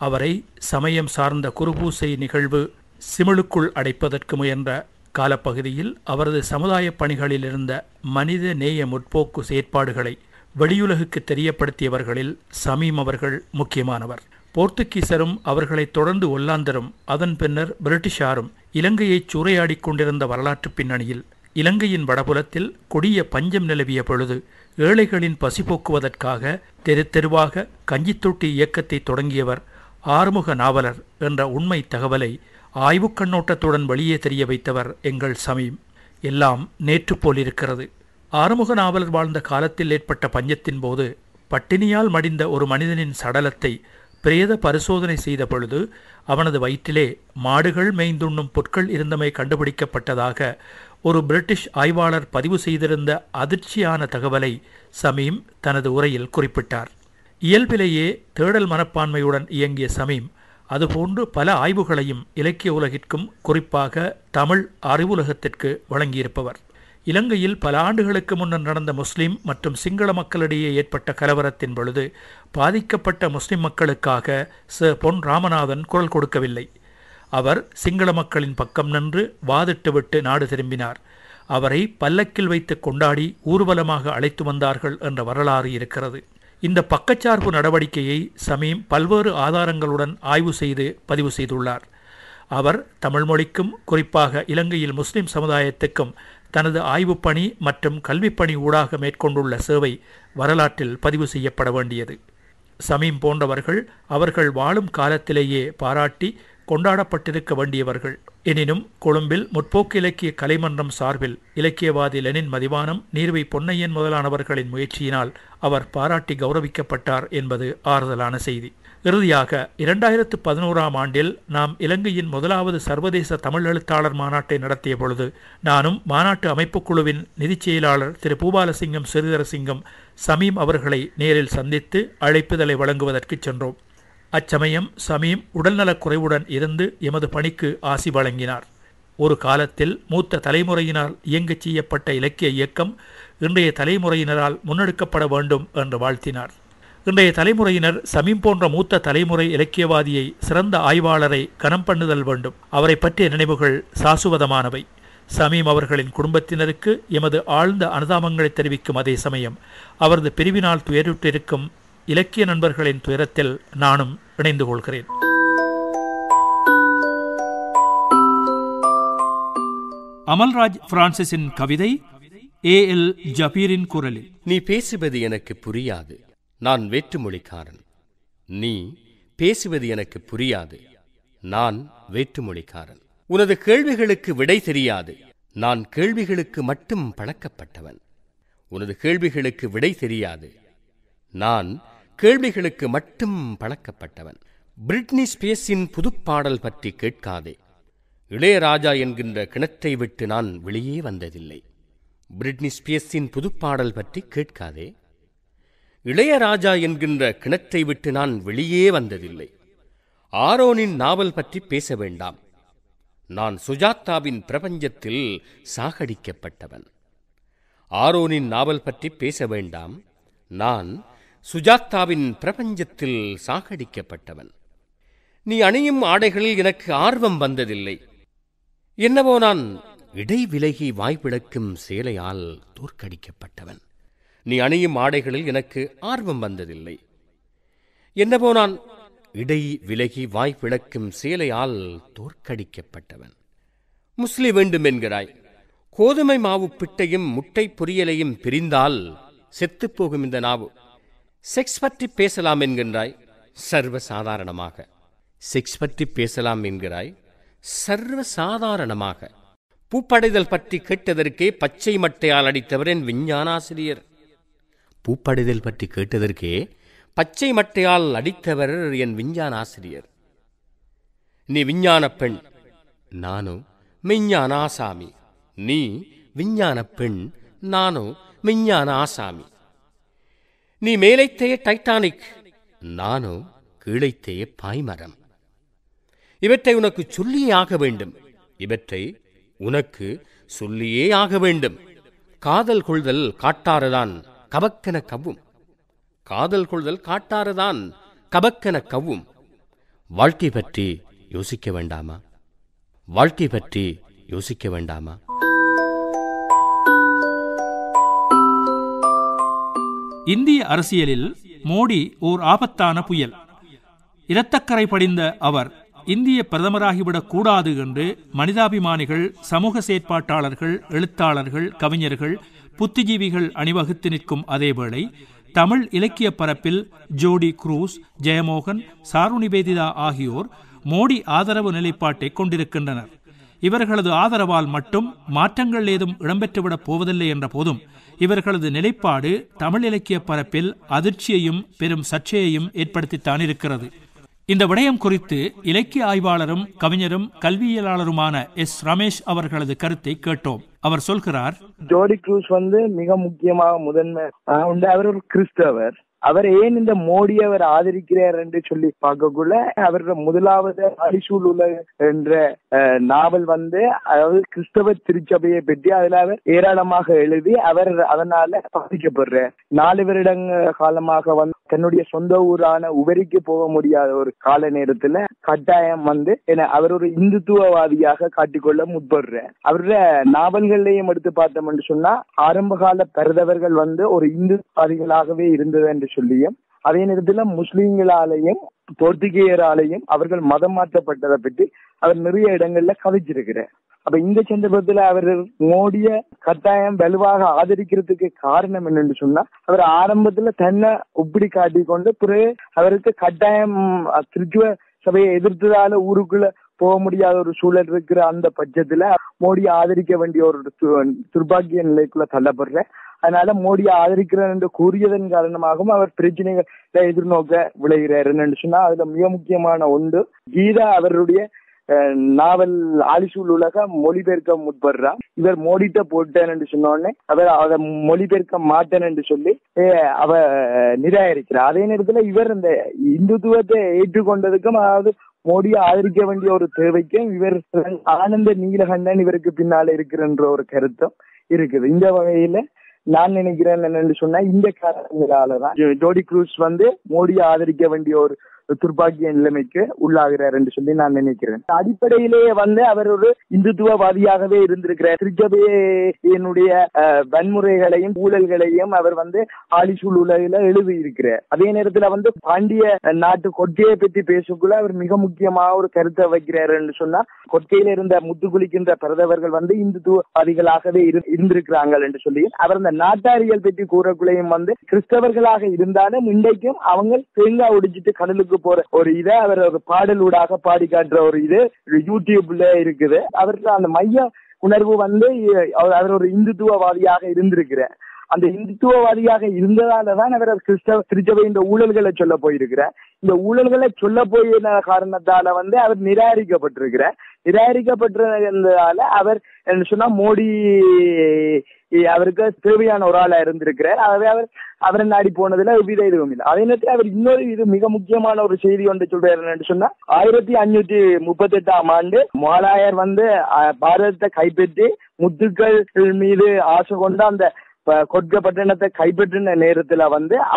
அவரை சமயம் சார்ந்த குருபூசை நிகழ்வு சிமிழுக்குள் அடைப்பதற்கு முயன்ற காலப்பகுதியில் அவரது சமுதாய பணிகளில் இருந்த மனித நேய முற்போக்கு செயற்பாடுகளை வெளியுலகுக்கு தெரியப்படுத்தியவர்களில் சமீம் அவர்கள் முக்கியமானவர். போர்த்துகீசரும் அவர்களை தொடர்ந்து ஒல்லாந்தரும் அதன் பின்னர் பிரிட்டிஷாரும் இலங்கையை சூறையாடி கொண்டிருந்த வரலாற்று பின்னணியில் இலங்கையின் வடபுலத்தில் கொடிய பஞ்சம் நிலவிய பொழுது ஏழைகளின் பசி போக்குவதற்காக தெரு தெருவாக கஞ்சித்தொட்டி இயக்கத்தை தொடங்கியவர் ஆறுமுக நாவலர் என்ற உண்மை தகவலை ஆய்வுக் கண்ணோட்டத்துடன் வெளியே தெரிய வைத்தவர் எங்கள் சமீம். எல்லாம் நேற்று போலிருக்கிறது. ஆறுமுக நாவலர் வாழ்ந்த காலத்தில் ஏற்பட்ட பஞ்சத்தின் போது பட்டினியால் மடிந்த ஒரு மனிதனின் சடலத்தை பிரேத பரிசோதனை செய்த பொழுது அவனது வயிற்றிலே மாடுகள் மேய்ந்துண்ணும் புற்கள் இருந்தமை கண்டுபிடிக்கப்பட்டதாக ஒரு பிரிட்டிஷ் ஆய்வாளர் பதிவு செய்திருந்த அதிர்ச்சியான தகவலை சமீம் தனது உரையில் குறிப்பிட்டார். இயல்பிலேயே தேடல் மனப்பான்மையுடன் இயங்கிய சமீம் அதுபோன்று பல ஆய்வுகளையும் இலக்கிய உலகிற்கும் குறிப்பாக தமிழ் அறிவுலகத்திற்கு வழங்கியிருப்பவர். இலங்கையில் பல ஆண்டுகளுக்கு முன்னர் நடந்த முஸ்லிம் மற்றும் சிங்கள மக்களிடையே ஏற்பட்ட கலவரத்தின் பொழுது பாதிக்கப்பட்ட முஸ்லிம் மக்களுக்காக பொன் ராமநாதன் குரல் கொடுக்கவில்லை. அவர் சிங்கள மக்களின் பக்கம் நின்று வாதிட்டுவிட்டு நாடு திரும்பினார். அவரை பல்லக்கில் வைத்து கொண்டாடி ஊர்வலமாக அழைத்து வந்தார்கள் என்ற வரலாறு இருக்கிறது. இந்த பக்கச்சார்பு நடவடிக்கையை சமீம் பல்வேறு ஆதாரங்களுடன் ஆய்வு செய்து பதிவு செய்துள்ளார். அவர் தமிழ் மொழிக்கும் குறிப்பாக இலங்கையில் முஸ்லிம் சமுதாயத்துக்கும் தனது ஆய்வுப் பணி மற்றும் கல்விப்பணி ஊடாக மேற்கொண்டுள்ள சேவை வரலாற்றில் பதிவு செய்யப்பட வேண்டியது. சமீம் போன்றவர்கள் அவர்கள் வாழும் காலத்திலேயே பாராட்டி கொண்டாடப்பட்டிருக்க வேண்டியவர்கள். எனினும் கொழும்பில் முற்போக்கு இலக்கிய கலைமன்றம் சார்பில் இலக்கியவாதி லெனின் மதிவானம், நீர்வை பொன்னையன் முதலானவர்களின் முயற்சியினால் அவர் பாராட்டி கௌரவிக்கப்பட்டார் என்பது ஆறுதலான செய்தி. இறுதியாக 2011ஆம் ஆண்டில் நாம் இலங்கையின் முதலாவது சர்வதேச தமிழ் எழுத்தாளர் மாநாட்டை நடத்திய பொழுது நானும் மாநாட்டு அமைப்புக்குழுவின் நிதிச் செயலாளர் திரு பூபாலசிங்கம் சிறிதரசிங்கம் சமீம் அவர்களை நேரில் சந்தித்து அழைப்புதலை வழங்குவதற்கு சென்றோம். அச்சமயம் சமீம் உடல்நலக் குறைவுடன் இருந்து எமது பணிக்கு ஆசி வழங்கினார். ஒரு காலத்தில் மூத்த தலைமுறையினால் இயங்கச் செய்யப்பட்ட இலக்கிய இயக்கம் இன்றைய தலைமுறையினரால் முன்னெடுக்கப்பட வேண்டும் என்று வாழ்த்தினார். இன்றைய தலைமுறையினர் சமீம் போன்ற மூத்த தலைமுறை இலக்கியவாதியை, சிறந்த ஆய்வாளரை கனம் பண்ணுதல் வேண்டும். அவரை பற்றிய நினைவுகள் சாசுவதமானவை. சமீம் அவர்களின் குடும்பத்தினருக்கு எமது ஆழ்ந்த அனுதாபங்களை தெரிவிக்கும் அதே சமயம் அவரது பிரிவினால் துயருற்றிருக்கும் இலக்கிய நண்பர்களின் துயரத்தில் நானும் இணைந்து கொள்கிறேன். அமல்ராஜ் பிரான்சிஸின் கவிதை A.L. ஜபீரின் குரலில். நீ பேசுவது எனக்கு புரியாது, நான் வேற்றுமொழிக்காரன். நீ பேசுவது எனக்கு புரியாது, நான் வேற்றுமொழிக்காரன். உனது கேள்விகளுக்கு விடை தெரியாது, நான் கேள்விகளுக்கு மட்டும் பழக்கப்பட்டவன். உனது கேள்விகளுக்கு விடை தெரியாது, நான் கேள்விகளுக்கு மட்டும் பழக்கப்பட்டவன். பிரிட்னி ஸ்பியர்ஸின் புதுப்பாடல் பற்றி கேட்காதே. இளையராஜா என்கின்ற கிணற்றை விட்டு நான் வெளியே வந்ததில்லை. பிரிட்னி ஸ்பியர்ஸின் புதுப்பாடல் பற்றி கேட்காதே. இளையராஜா என்கின்ற கிணற்றை விட்டு நான் வெளியே வந்ததில்லை. ஆரோனின் நாவல் பற்றி பேச வேண்டாம், நான் சுஜாதாவின் பிரபஞ்சத்தில் சாகடிக்கப்பட்டவன். ஆரோனின் நாவல் பற்றி பேச வேண்டாம், நான் சுஜாதாவின் பிரபஞ்சத்தில் சாகடிக்கப்பட்டவன். நீ அணியும் ஆடைகளில் எனக்கு ஆர்வம் வந்ததில்லை. என்னவோ நான் இடைவிலகி வாய்ப்பிழக்கும் சேலையால் தோற்கடிக்கப்பட்டவன். நீ அணியும் ஆடைகளில் எனக்கு ஆர்வம் வந்ததில்லை. என்னவோ நான் இடை விலகி வாய்ப்பிழக்கும் சேலையால் தோற்கடிக்கப்பட்டவன். முஸ்லி வேண்டும் என்கிறாய். கோதுமை மாவு பிட்டையும் முட்டை பொரியலையும் பிரிந்தால் செத்துப்போகும் இந்த நாவு. செக்ஸ் பற்றி பேசலாம் என்கின்றாய், சர்வசாதாரணமாக. செக்ஸ் பற்றி பேசலாம் என்கிறாய், சர்வசாதாரணமாக. பூப்படைதல் பற்றி கேட்டதற்கே பச்சை மட்டையால் அடித்தவர் என் விஞ்ஞானாசிரியர். பூப்படைதல் பற்றி கேட்டதற்கே பச்சை மட்டையால் அடித்தவர் என் விஞ்ஞானாசிரியர். நீ விஞ்ஞான பெண், நானோ மெஞ்ஞான ஆசாமி. நீ விஞ்ஞான பெண், நானோ மெஞ்ஞான ஆசாமி. நீ மேலைத்தேய டைட்டானிக், நானோ கீழைத்தேய பாய்மரம். இவற்றை உனக்கு சொல்லியே ஆக வேண்டும். இவற்றை உனக்கு சொல்லியே ஆக வேண்டும். காதல் கொள்தல் காட்டாறுதான் கபக்கென கவ்வும். காதல் கொள்தல் காட்டாறுதான் கபக்கென கவ்வும். வாழ்க்கை பற்றி யோசிக்க வேண்டாமா? வாழ்க்கை பற்றி யோசிக்க வேண்டாமா? இந்திய அரசியலில் மோடி ஓர் ஆபத்தான புயல். இரத்தக்கரை படிந்த அவர் இந்திய பிரதமராகிவிடக் கூடாது என்று மனிதாபிமானிகள், சமூக செயற்பாட்டாளர்கள், எழுத்தாளர்கள், கவிஞர்கள், புத்திஜீவிகள் அணிவகுத்து நிற்கும் அதேவேளை தமிழ் இலக்கிய பரப்பில் ஜோடி குரூஸ், ஜெயமோகன், சாரு நிவேதிதா ஆகியோர் மோடி ஆதரவு நிலைப்பாட்டை கொண்டிருக்கின்றனர். இவர்களது ஆதரவால் மட்டும் மாற்றங்கள் ஏதும் இடம்பெற்றுவிடப் போவதில்லை என்ற போதும் இவர்களது நிலைப்பாடு தமிழ் இலக்கிய பரப்பில் அதிர்ச்சியையும் பெரும் சர்ச்சையையும் ஏற்படுத்தித்தான் இருக்கிறது. இந்த விடயம் குறித்து இலக்கிய ஆய்வாளரும் கவிஞரும் கல்வியலாளருமான எஸ். ரமேஷ் அவர்களது கருத்தை கேட்டோம். அவர் சொல்கிறார், ஜோடி குரூஸ் மிக முக்கியமாக முதன்மை அவர் ஒரு கிறிஸ்தவர். அவர் ஏன் இந்த மோடி அவர் ஆதரிக்கிறார் என்று சொல்லி பார்க்கக்குள்ள அவரோட முதலாவது அடிசூல் உலக என்ற நாவல் அதாவது கிறிஸ்தவ திருச்சபையை பற்றி அதுல அவர் ஏராளமாக எழுதி அவர் அதனால பாதிக்கப்படுற 4 வருடங்க காலமாக தன்னுடைய சொந்த ஊரான உபரிக்கு போக முடியாத ஒரு கால நேரத்துல கட்டாயம் அவர் ஒரு இந்துத்துவவாதியாக காட்டிக்கொள்ள முற்படுற. அவருடைய நாவல்களையும் எடுத்து பார்த்தோம் என்று சொன்னா ஆரம்ப கால பெருதவர்கள் ஒரு இந்துவாதிகளாகவே இருந்தது என்று சொல்லியும், அதே நேரத்துல முஸ்லிம்களாலேயும் போர்த்துகேயராலேயும் அவர்கள் மதம் மாற்றப்பட்டதை பற்றி அவர் நிறைய இடங்கள்ல கவிச்சிருக்கிறார். அப்ப இந்த சந்தர்ப்பத்துல அவர் மோடிய கட்டாயம் வலுவாக ஆதரிக்கிறதுக்கு காரணம் என்னன்னு சொன்னா, அவர் ஆரம்பத்துல தன்னை ஒப்பிடி காட்டிக்கொண்டு பிறகு அவருக்கு கட்டாயம் திருச்சுவ சபையை எதிர்த்ததால ஊருக்குள்ள போக முடியாத ஒரு சூழல் இருக்கிற அந்த பட்சத்துல மோடியை ஆதரிக்க வேண்டிய ஒரு துர்பாக்கிய நிலைக்குள்ள தள்ளப்படுற. அதனால மோடியை ஆதரிக்கிறேன் என்று கூறியதன் காரணமாகவும் அவர் பிரச்சனைகளை எதிர்நோக்க விளைகிறாருன்னு சொன்னா அதுல மிக முக்கியமான ஒன்று, கீதா அவருடைய நாவல் ஆலிசூல் உலக மொழிபெயர்க்க முற்படுறார். இவர் மோடிட்ட போட்டேன் என்று சொன்ன உடனே அவர் அதை மொழிபெயர்க்க மாட்டேன் என்று சொல்லி அவ நிராகரிக்கிறார். அதே நேரத்துல இவர் இந்த இந்துத்துவத்தை ஏற்றுக்கொண்டதுக்கும், அதாவது மோடியை ஆதரிக்க வேண்டிய ஒரு தேவைக்கும் இவர் ஆனந்த நீலகண்டன் இவருக்கு பின்னால இருக்கிறன்ற ஒரு கருத்தும் இருக்குது. இந்த வகையில நான் நினைக்கிறேன் என்னன்னு சொன்னா, இந்த காரணங்களாலதான் ஜோடி குரூஸ் மோடியை ஆதரிக்க வேண்டிய ஒரு துர்பாக்கிய நிலைமைக்கு உள்ளாகிறார் என்று சொல்லி நான் நினைக்கிறேன். அடிப்படையிலேயே அவர் ஒரு இந்துத்துவவாதியாகவே இருந்திருக்கிறார். திருச்சபையினுடைய வன்முறைகளையும் ஊழல்களையும் அவர் ஆலிசூல் உலகில எழுதி இருக்கிறார். அதே நேரத்துல பாண்டிய நாட்டு கொற்கையை பற்றி பேசக்குள்ள அவர் மிக முக்கியமாக ஒரு கருத்தை வைக்கிறார் என்று சொன்னா, கொற்கையில இருந்த முத்து குளிக்கின்ற பிரதவர்கள் இந்துத்துவவாதிகளாகவே இருந்திருக்கிறாங்க என்று சொல்லி அவர் அந்த நாட்டாரியல் பற்றி கூறக்குள்ளையும் கிறிஸ்தவர்களாக இருந்தாலும் இன்றைக்கும் அவங்க தேங்காய் ஒடிச்சிட்டு கடலுக்கு போற ஒரு இதை அவர் ஒரு பாடலூடாக பாடி காட்டுற ஒரு இது யூடியூப்ல இருக்குது. அவருக்கு அந்த மைய உணர்வு அவர் ஒரு இந்துத்துவவாதியாக இருந்திருக்கிறார். அந்த இந்துத்துவவாதியாக இருந்ததாலதான் அவர் திருச்சபை இந்த ஊழல்களை சொல்ல போயிருக்கிறார். இந்த ஊழல்களை சொல்ல போயின காரணத்தால அவர் நிராகரிக்கப்பட்டிருக்கிறார். நிராகரிக்கப்பட்டிருந்ததால அவர் என்ன சொன்னா மோடி அவருக்கு தேவையான ஒரு ஆளா இருந்திருக்கிறார். ஆகவே அவரை நாடி போனதுல எவ்வித இதுவும் இல்லை. அதே நேரத்தில் அவர் இன்னொரு இது மிக முக்கியமான ஒரு செய்தி ஒன்று சொல்றாரு சொன்னா, 1538 ஆண்டு முகலாயர் பாரதத்தை கைப்பற்றி முத்துக்கள் மீது ஆசை கொண்டு அந்த கொட்க பட்டணத்தை கைப்பற்றின நேரத்துல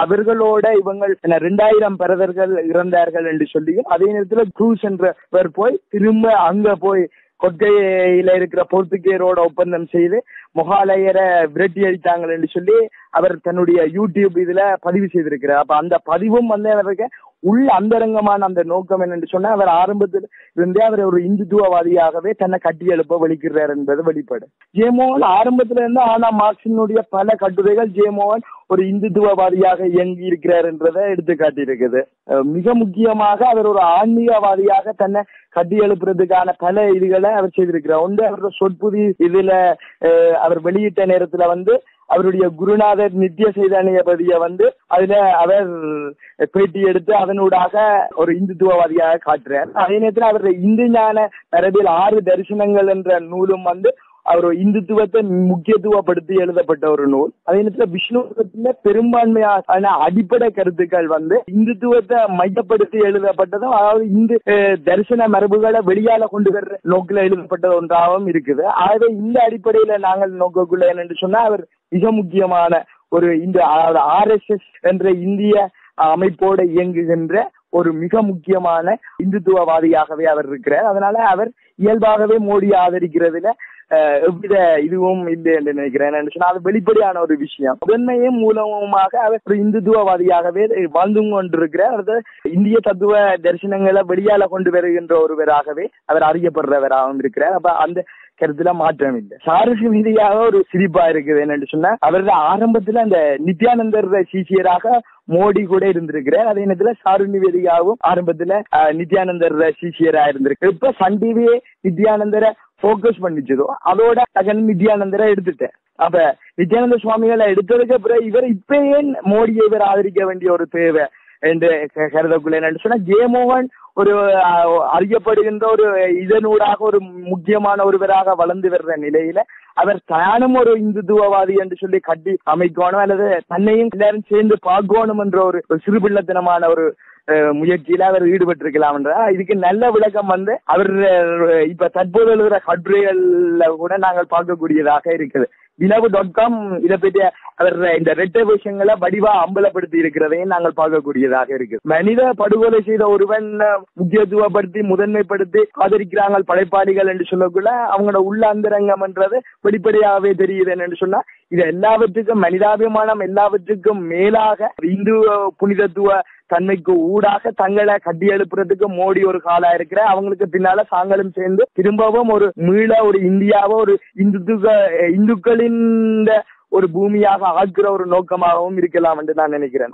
அவர்களோட இவங்க 2000 பரதர்கள் இறந்தார்கள் என்று சொல்லியும், அதே நேரத்துல குரூஸ் என்றவர் போய் திரும்ப அங்க போய் கொட்கையில இருக்கிற போர்த்துகேயரோட ஒப்பந்தம் செய்து முகாலயரை விரட்டி அடித்தாங்க என்று சொல்லி அவர் தன்னுடைய யூடியூப் இதுல பதிவு செய்திருக்கிறார். அப்ப அந்த பதிவும் அவருக்கு உள்ள அந்தரங்கமான அந்த நோக்கம் என்னன்னு சொன்னா, அவர் ஆரம்பத்தில் இருந்தே அவர் ஒரு இந்துத்துவவாதியாகவே தன்னை கட்டி எழுப்ப வலிக்கிறார் என்பது வெளிப்பாடு. ஜேமோகன் ஆரம்பத்துல இருந்து ஆனா மார்க்சினுடைய பல கட்டுரைகள் ஜேமோகன் ஒரு இந்துத்துவவாதியாக இயங்கி இருக்கிறார் என்றதை எடுத்து காட்டியிருக்குது. மிக முக்கியமாக அவர் ஒரு ஆன்மீகவாதியாக தன்னை கட்டி எழுப்புறதுக்கான பல இதுகளை அவர் செய்திருக்கிறார். ஒன்று அவரோட சொற்புதி இதுல அவர் வெளியிட்ட நேரத்துல அவருடைய குருநாதர் நித்திய சைதன்யபதிய அதுல அவர் பேட்டி எடுத்து அதனூடாக ஒரு இந்துத்துவவாதியாக காட்டுறார். அதே நேரத்தில் அவருடைய இந்து ஞான மரபில் 6 தரிசனங்கள் என்ற நூலும் அவர் இந்துத்துவத்தை முக்கியத்துவப்படுத்தி எழுதப்பட்ட ஒரு நூல். அதே நேரத்தில் விஷ்ணுவத்துல பெரும்பான்மையான அடிப்படை கருத்துக்கள் இந்துத்துவத்தை மையப்படுத்தி எழுதப்பட்டதும், அதாவது இந்து தரிசன மரபுகளை வெளியால கொண்டு வர்ற நோக்கில எழுதப்பட்ட ஒன்றாகவும் இருக்குது. ஆகவே இந்த அடிப்படையில நாங்கள் நோக்கக்குள்ள என்னென்று சொன்னா, அவர் மிக முக்கியமான ஒரு இந்த RSS என்ற இந்திய அமைப்போடு இயங்குகின்ற ஒரு மிக முக்கியமான இந்துத்துவவாதியாகவே அவர் இருக்கிறார். அதனால அவர் இயல்பாகவே மோடி ஆதரிக்கிறதுல எவ்வித இதுவும் இல்லை என்று நினைக்கிறேன். அது வெளிப்படையான ஒரு விஷயம். முதன்மையும் மூலமாக அவர் இந்துத்துவவாதியாகவே வாழ்ந்து கொண்டிருக்கிறார். இந்திய தத்துவ தரிசனங்களை வெளியால கொண்டு வருகின்ற ஒருவராகவே அவர் அறியப்படுறவராகவும் இருக்கிறார். அப்ப அந்த கருத்துல மாற்றம் இல்லை. சாரசி மீதியாக ஒரு சிரிப்பா இருக்குது என்னன்னு சொன்னா, அவரது ஆரம்பத்துல அந்த நித்யானந்தர் சீசியராக மோடி கூட இருந்திருக்கிறார். அதே நேரத்துல சாரு நிவேதிகாவும் ஆரம்பத்துல நித்யானந்தர் சீசியரா இருந்திருக்கு. இப்ப சன் டிவியே நித்யானந்தரை போக்கஸ் பண்ணிச்சதோ அதோட நித்யானந்தரை எடுத்துட்டேன். அப்ப நித்யானந்த சுவாமிகளை எடுத்ததுக்கு பிறகு இவர் இப்ப ஏன் மோடியை இவர் ஆதரிக்க வேண்டிய ஒரு தேவை என்று கருதக்குள்ள என்னன்னு சொன்னா, ஜெயமோகன் ஒரு அறியப்படுகின்ற ஒரு இதனூடாக ஒரு முக்கியமான ஒருவராக வளர்ந்து வர்ற நிலையில அவர் தானும் ஒரு இந்துத்துவவாதி என்று சொல்லி கட்டி அமைக்கணும், அல்லது தன்னையும் எல்லாரும் சேர்ந்து பார்க்கணும் என்ற ஒரு சிறுபிள்ளத்தனமான ஒரு முயற்சியில அவர் ஈடுபட்டிருக்கலாம் என்ற இதுக்கு நல்ல விளக்கம் அவர் இப்ப தற்போது எழுதுற கட்டுரைகள்ல கூட நாங்கள் பார்க்கக்கூடியதாக இருக்குது. வினவு.com இதை பற்றி அவர் இந்த ரெட்டை விஷயங்களை வடிவா அம்பலப்படுத்தி இருக்கிறதையும் நாங்கள் பார்க்கக்கூடியதாக இருக்கு. மனித படுகொலை செய்த ஒருவன் முக்கியத்துவப்படுத்தி முதன்மைப்படுத்தி ஆதரிக்கிறாங்க படைப்பாளிகள் என்று சொல்லக்குள்ள அவங்களோட உள்ள அந்தரங்கம் என்றது வெளிப்படையாகவே தெரியுது என்று சொன்னா இது எல்லாவற்றுக்கும் மனிதாபிமானம் எல்லாவற்றுக்கும் மேலாக இந்து புனிதத்துவ தன்மைக்கு ஊடாக தங்களை கட்டி எழுப்புறதுக்கு மோடி ஒரு காலா இருக்கிற அவங்களுக்கு பின்னால தாங்களும் சேர்ந்து திரும்பவும் ஒரு மீள ஒரு இந்தியாவை ஒரு இந்துக்களின் ஒரு பூமியாக ஆக்குற ஒரு நோக்கமாகவும் இருக்கலாம் என்று நான் நினைக்கிறேன்.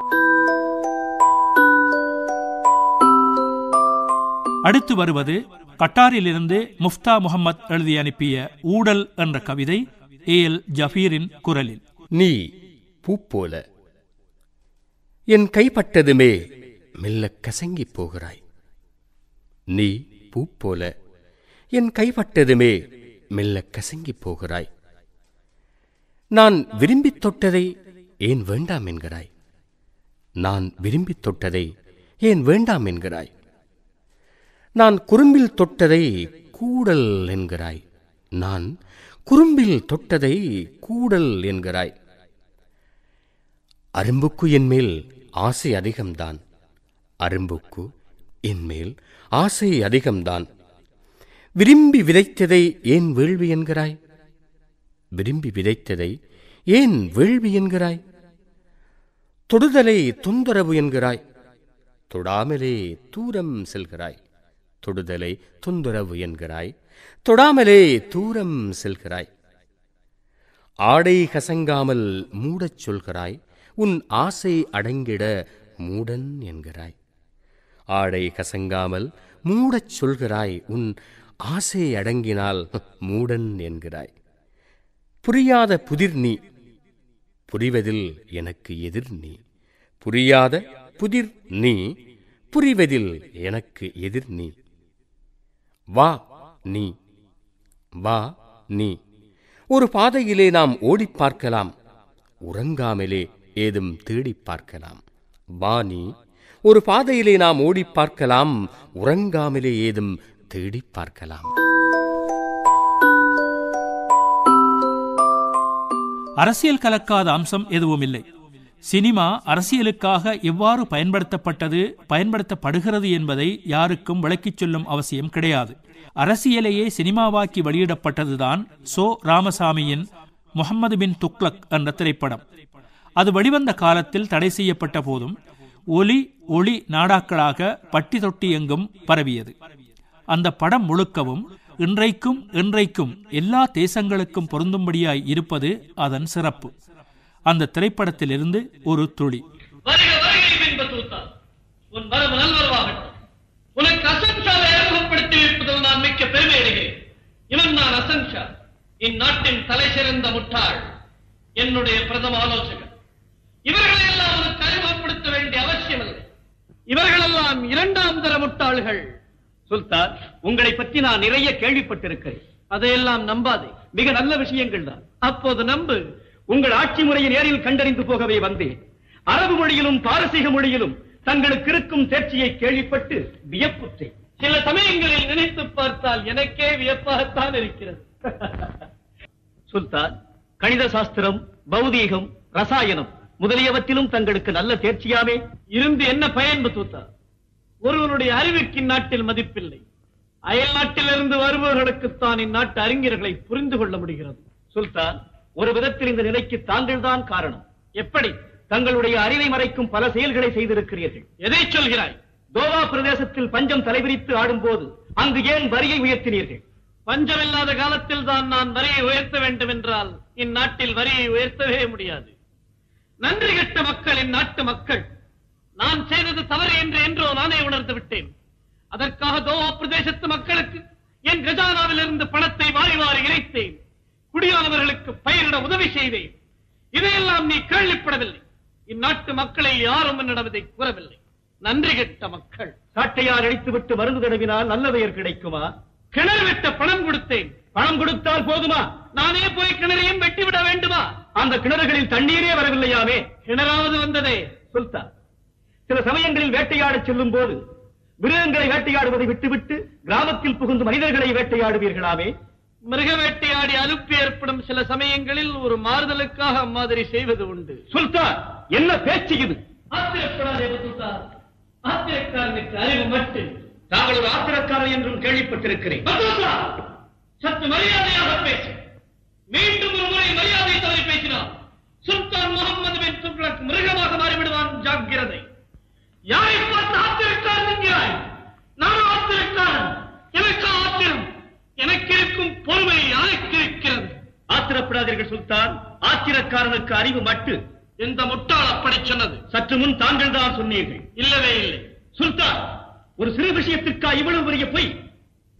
அடுத்து வருவது கட்டாரிலிருந்து முஃப்தா முகமது எழுதி அனுப்பிய ஊடல் என்ற கவிதை ஏஎல் ஜஃபீரின் குரலில். நீ பூ போல என் கைப்பட்டதுமே மெல்ல கசங்கி போகிறாய். நீ பூ போல என் கைப்பட்டதுமே மெல்ல கசங்கி போகிறாய். நான் விரும்பி தொட்டதை ஏன் வேண்டாம் என்கிறாய். நான் விரும்பி தொட்டதை ஏன் வேண்டாம் என்கிறாய். நான் குறும்பில் தொட்டதை கூடல் என்கிறாய். நான் குறும்பில் தொட்டதை கூடல் என்கிறாய். அரும்புக்கு என்மேல் ஆசை அதிகம்தான். அரும்புக்கு என்மேல் ஆசை அதிகம்தான். விரும்பி விதைத்ததை ஏன் வேள்வி என்கிறாய். விரும்பி விதைத்ததை ஏன் வேள்வி என்கிறாய். தொடுதலை தொந்தரவு என்கிறாய். தொடாமலே தூரம் செல்கிறாய். தொடுதலை தொந்தரவு என்கிறாய். தொடாமலே தூரம் செல்கிறாய். ஆடை கசங்காமல் மூடச் சொல்கிறாய். உன் ஆசை அடங்கிட மூடன் என்கிறாய். ஆடை கசங்காமல் மூடச் சொல்கிறாய். உன் ஆசை அடங்கினால் மூடன் என்கிறாய். புரியாத புதிர் நீ, புரிவதில் எனக்கு எதிர் நீ. புரியாத புதிர் நீ, புரிவதில் எனக்கு எதிர் நீ. வா நீ, வா நீ. ஒரு பாதையிலே நாம் ஓடிப் பார்க்கலாம். உறங்காமலே ஏதும் தேடிப் பார்க்கலாம். வா நீ, ஒரு பாதையிலே நாம் ஓடிப் பார்க்கலாம். உறங்காமலே ஏதும் தேடிப் பார்க்கலாம். அரசியல் கலக்காத அம்சம் எதுவும் இல்லை. சினிமா அரசியலுக்காக எவ்வாறு பயன்படுத்தப்படுகிறது என்பதை யாருக்கும் விளக்கிச் சொல்லும் அவசியம் கிடையாது. அரசியலையே சினிமாவாக்கி வெளியிடப்பட்டதுதான் சோ ராமசாமியின் முகமது பின் துக்ளக் என்ற திரைப்படம். அது வெளிவந்த காலத்தில் தடை செய்யப்பட்ட போதும் ஒளி நாடாக்களாக பட்டி தொட்டி எங்கும் பரவியது. அந்த படம் முழுக்கவும் இன்றைக்கும் எல்லா தேசங்களுக்கும் பொருந்தும்படியாய் இருப்பது அதன் சிறப்பு. அந்த திரைப்படத்திலிருந்து ஒரு துளி. உனக்கு அசன்ஷாவை அறிமுகப்படுத்தி வைப்பதில் நான் மிக்க பெருமை அடைகிறேன். இவன் நான் அசன்ஷா, இந்நாட்டின் தலை சிறந்த முட்டாள், என்னுடைய பிரதம ஆலோசகர். இவர்களையெல்லாம் உனக்கு அறிமுகப்படுத்த வேண்டிய அவசியமில்லை. இவர்களெல்லாம் இரண்டாம் தர முட்டாள்கள். சுல்தான், உங்களை பற்றி நான் நிறைய கேள்விப்பட்டிருக்கிறேன். அதையெல்லாம் நம்பாதே, மிக நல்ல விஷயங்கள் தான். அப்போது நம்பு. உங்கள் ஆட்சி முறையை நேரில் கண்டறிந்து போகவே வந்தேன். அரபு மொழியிலும் பாரசீக மொழியிலும் தங்களுக்கு இருக்கும் தேர்ச்சியை கேள்விப்பட்டு வியப்புற்றேன். சில சமயங்களில் நினைத்து பார்த்தால் எனக்கே வியப்பாகத்தான் இருக்கிறது. சுல்தான், கணித சாஸ்திரம், பௌதீகம், ரசாயனம் முதலியவற்றிலும் தங்களுக்கு நல்ல தேர்ச்சியாமே இருந்து என்ன பயன் பத்தூத்தா? ஒருவனுடைய அறிவுக்கு இந்நாட்டில் மதிப்பில்லை. அயல் நாட்டிலிருந்து வருபவர்களுக்குத்தான் இந்நாட்டு அறிஞர்களை புரிந்து கொள்ள முடிகிறது. சுல்தான், ஒரு விதத்தில் இந்த நிலைக்கு தாங்கள் தான் காரணம். எப்படி? தங்களுடைய அறிவை மறைக்கும் பல செயல்களை செய்திருக்கிறீர்கள். எதை சொல்கிறாய்? கோவா பிரதேசத்தில் பஞ்சம் தலைவிரித்து ஆடும்போது அங்கு ஏன் வரியை உயர்த்தினீர்கள்? பஞ்சம் இல்லாத காலத்தில் தான் நான் வரியை உயர்த்த வேண்டும் என்றால் இந்நாட்டில் வரியை உயர்த்தவே முடியாது. நன்றி கெட்ட மக்கள் இந்நாட்டு மக்கள். நான் செய்தது தவறு என்று என்றோ நானே உணர்ந்து விட்டேன். அதற்காக கோவா பிரதேசத்து மக்களுக்கு என் கஜானாவில் இருந்து பணத்தை வாரி வாரி இறைத்தேன். குடியானவர்களுக்கு பயிரிட உதவி செய்தேன். இதையெல்லாம் நீ கேள்விப்படவில்லை. இந்நாட்டு மக்களை யாரும் என்னிடம் இதை கூறவில்லை. நன்றி கெட்ட மக்கள். சாட்டையார் அடித்துவிட்டு மருந்து தடவினால் நல்ல பெயர் கிடைக்குமா? கிணறு வெட்ட பணம் கொடுத்தேன். பணம் கொடுத்தால் போதுமா? நானே போய் கிணறையும் வெட்டிவிட வேண்டுமா? அந்த கிணறுகளில் தண்ணீரே வரவில்லையாமே. கிணறாவது வந்ததே. சுல்தான், சில சமயங்களில் வேட்டையாட செல்லும் போது மிருகங்களை வேட்டையாடுவதை விட்டுவிட்டு கிராமத்தில் புகுந்து மனிதர்களை வேட்டையாடுவீர்களாமே. மிருக வேட்டையாடி அலுப்பு ஏற்படும் சில சமயங்களில் ஒரு மாறுதலுக்காக அம்மாதிரி செய்வது உண்டு. சுல்தான், என்ன பேச்சு இது? ஆத்திரப்படாதே சுல்தான், ஆத்திரக்காரனுக்கு அறிவு மட்டும். தாங்கள் ஒரு ஆத்திரக்காரர் என்றும் கேள்விப்பட்டிருக்கிறேன். சற்று மரியாதையாக பேச. மீண்டும் ஒரு முறை மரியாதை தவறி பேசினார் சுல்தான் முகமது பின் துக்ளக் மிருகமாக மாறிவிடுவான். ஜாக்கிரதை. யாரை பார்த்து ஆத்திரக்காரன் என்கிறாய்? நான் ஆத்திரக்காரன்? எனக்கு ஆத்திரம். எனக்கு இருக்கும் பொறுமை யாருக்கு இருக்கிறது? ஆத்திரப்படாதீர்கள் சுல்தான், ஆத்திரக்காரனுக்கு அறிவு மட்டு. எந்த முட்டாள் அப்படி சொன்னது? சற்று முன் தாங்கள் தான் சொன்னீர்கள். இல்லவே இல்லை. சுல்தான், ஒரு சிறு விஷயத்திற்கா இவ்வளவு பெரிய பொய்?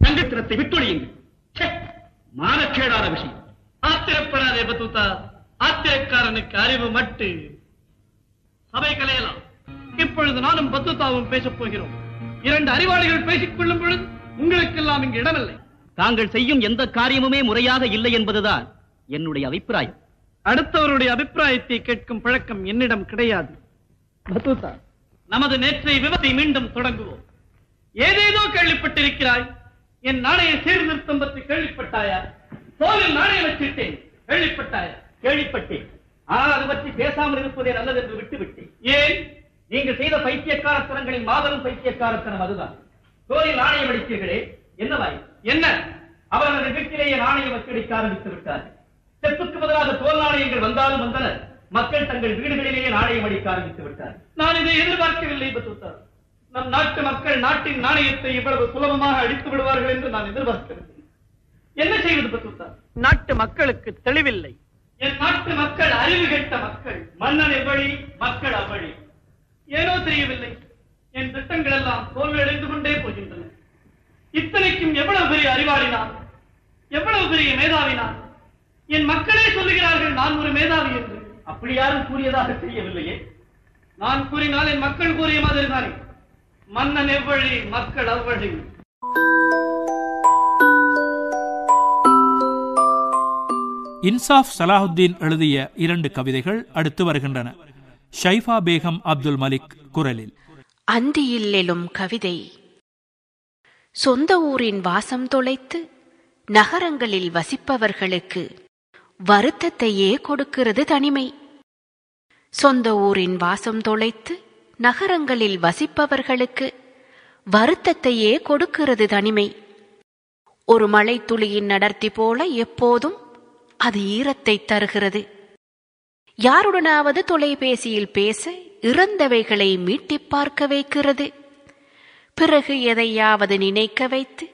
தங்கத்திரத்தை விட்டொழியுங்கள். மானக்கேடான விஷயம். ஆத்திரப்படாதே பத்துதா, ஆத்திரக்காரனுக்கு அறிவு மட்டு. சபை கலையலாம். இப்பொழுது நானும் பத்துதாவும் பேசப் போகிறோம். இரண்டு அறிவாளிகள் பேசிக் கொள்ளும் பொழுது உங்களுக்கெல்லாம் இங்கு இடமில்லை. தாங்கள் செய்யும் எந்த காரியமுமே முறையாக இல்லை என்பதுதான் என்னுடைய அபிப்பிராயம். அடுத்தவருடைய அபிப்பிராயத்தை கேட்கும் பழக்கம் என்னிடம் கிடையாது. பத்துதா, நமது நேற்றைய விவாதத்தை மீண்டும் தொடங்குவோம். ஏதேதோ கேள்விப்பட்டிருக்கிறாய். என் நாணய சீர்திருத்தம் பற்றி கேள்விப்பட்டாயா? போலில் நாணயம் வச்சிட்டேன், கேள்விப்பட்டாயா? கேள்விப்பட்டேன். ஆனால் அது பற்றி பேசாமல் இருப்பதே நல்லது என்று விட்டுவிட்டேன். ஏன்? நீங்கள் செய்த பைத்தியக்காரத்தனங்களின் மாபெரும் பைத்தியக்காரத்தனம் அதுதான். போலில் நாணயம் அடித்தீர்களே, என்னவாய்? என்ன? அவரது வீட்டிலேயே நாணயம் அச்சடிக்க ஆரம்பித்து விட்டார்கள். செப்புக்கு பதிலாக தோல் நாணயங்கள் வந்தாலும் வந்தன. மக்கள் தங்கள் வீடுகளிலேயே நாணயம் அடிக்க ஆரம்பித்து விட்டார்கள். நான் இதை எதிர்பார்க்கவில்லை பத்துதா. நம் நாட்டு மக்கள் நாட்டின் நாணயத்தை இவ்வளவு சுலபமாக அடித்து விடுவார்கள் என்று நான் எதிர்பார்க்கவில்லை. என்ன செய்வது பத்துதா? நாட்டு மக்களுக்கு தெளிவில்லை. என் நாட்டு மக்கள் அறிவு கெட்ட மக்கள். மன்னன் எவ்வழி, மக்கள் அவ்வழி. ஏனோ தெரியவில்லை, என் திட்டங்கள் எல்லாம் தோல்வியடைந்து கொண்டே போகின்றன. இத்தனைக்கும் எவ்வளவு பெரிய அறிவாளினான், எவ்வளவு பெரிய மேதாவினான். என் மக்களே சொல்லுகிறார்கள் நான் ஒரு மேதாவி என்று. அப்படி யாரும் கூறியதாக தெரியவில்லையே. நான் கூறினால் என் மக்கள் கூறிய மாதிரி தானே. மன்னன் எவ்வழி, மக்கள் அவ்வழி. இன்சாஃப் சலாஹுத்தீன் எழுதிய 2 கவிதைகள் அடுத்து வருகின்றன. ஷைஃபா பேகம் அப்துல் மலிக் குரலில். அந்தியில் எழும் கவிதை. சொந்த ஊரின் வாசம் தொலைத்து நகரங்களில் வசிப்பவர்களுக்கு வருத்தத்தையே கொடுக்கிறது தனிமை. சொந்த ஊரின் வாசம் தொலைத்து நகரங்களில் வசிப்பவர்களுக்கு வருத்தத்தையே கொடுக்கிறது தனிமை. ஒரு மழை துளியின் அடர்த்தி போல எப்போதும் அது ஈரத்தை தருகிறது. யாருடனாவது தொலைபேசியில் பேச இறந்தவைகளை மீட்டிப் பார்க்க வைக்கிறது. பிறகு எதையாவது நினைக்க வைத்து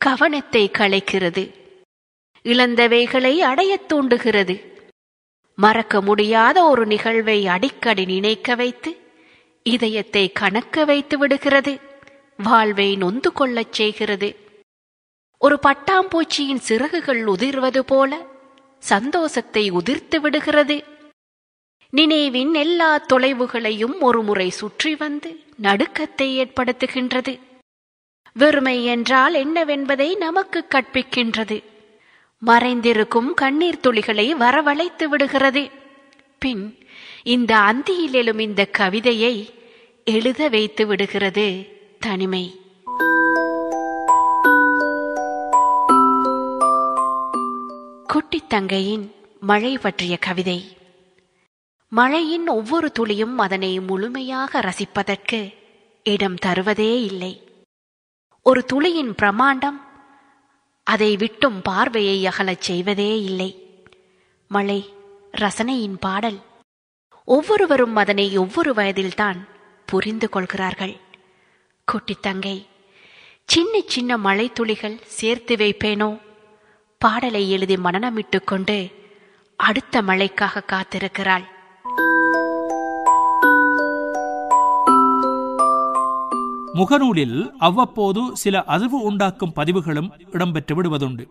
கவனத்தை கலைக்கிறது. இழந்தவைகளை அடையத் தூண்டுகிறது. மறக்க முடியாத ஒரு நிகழ்வை அடிக்கடி நினைக்க வைத்து இதயத்தை கணக்க வைத்து விடுகிறது. வாழ்வை நொந்து கொள்ளச் செய்கிறது. ஒரு பட்டாம்பூச்சியின் சிறகுகள் உதிர்வது போல சந்தோஷத்தை உதிர்த்து விடுகிறது. நினைவின் எல்லா தொலைவுகளையும் ஒரு முறை சுற்றி வந்து நடுக்கத்தை ஏற்படுத்துகின்றது. வெறுமை என்றால் என்னவென்பதை நமக்கு கற்பிக்கின்றது. மறைந்திருக்கும் கண்ணீர் துளிகளை வரவழைத்து விடுகிறது. பின் இந்த அந்தியில் எழும் இந்த கவிதையை எழுத வைத்து விடுகிறது தனிமை. குட்டித் தங்கையின் மழை பற்றிய கவிதை. மழையின் ஒவ்வொரு துளியும் அதனை முழுமையாக ரசிப்பதற்கு இடம் தருவதே இல்லை. ஒரு துளியின் பிரமாண்டம் அதை விட்டும் பார்வையை அகலச் செய்வதே இல்லை. மழை ரசனையின் பாடல். ஒவ்வொருவரும் அதனை ஒவ்வொரு வயதில்தான் புரிந்து கொள்கிறார்கள். குட்டித் தங்கை, சின்ன சின்ன மழை துளிகள் சேர்த்து வைப்பேனோ? பாடலை எழுதி மனனமிட்டு கொண்டு அடுத்த மழைக்காக காத்திருக்கிறாள். முகநூலில் அவ்வப்போது சில அதிர்வு உண்டாக்கும் பதிவுகளும் இடம்பெற்று விடுவதுண்டு.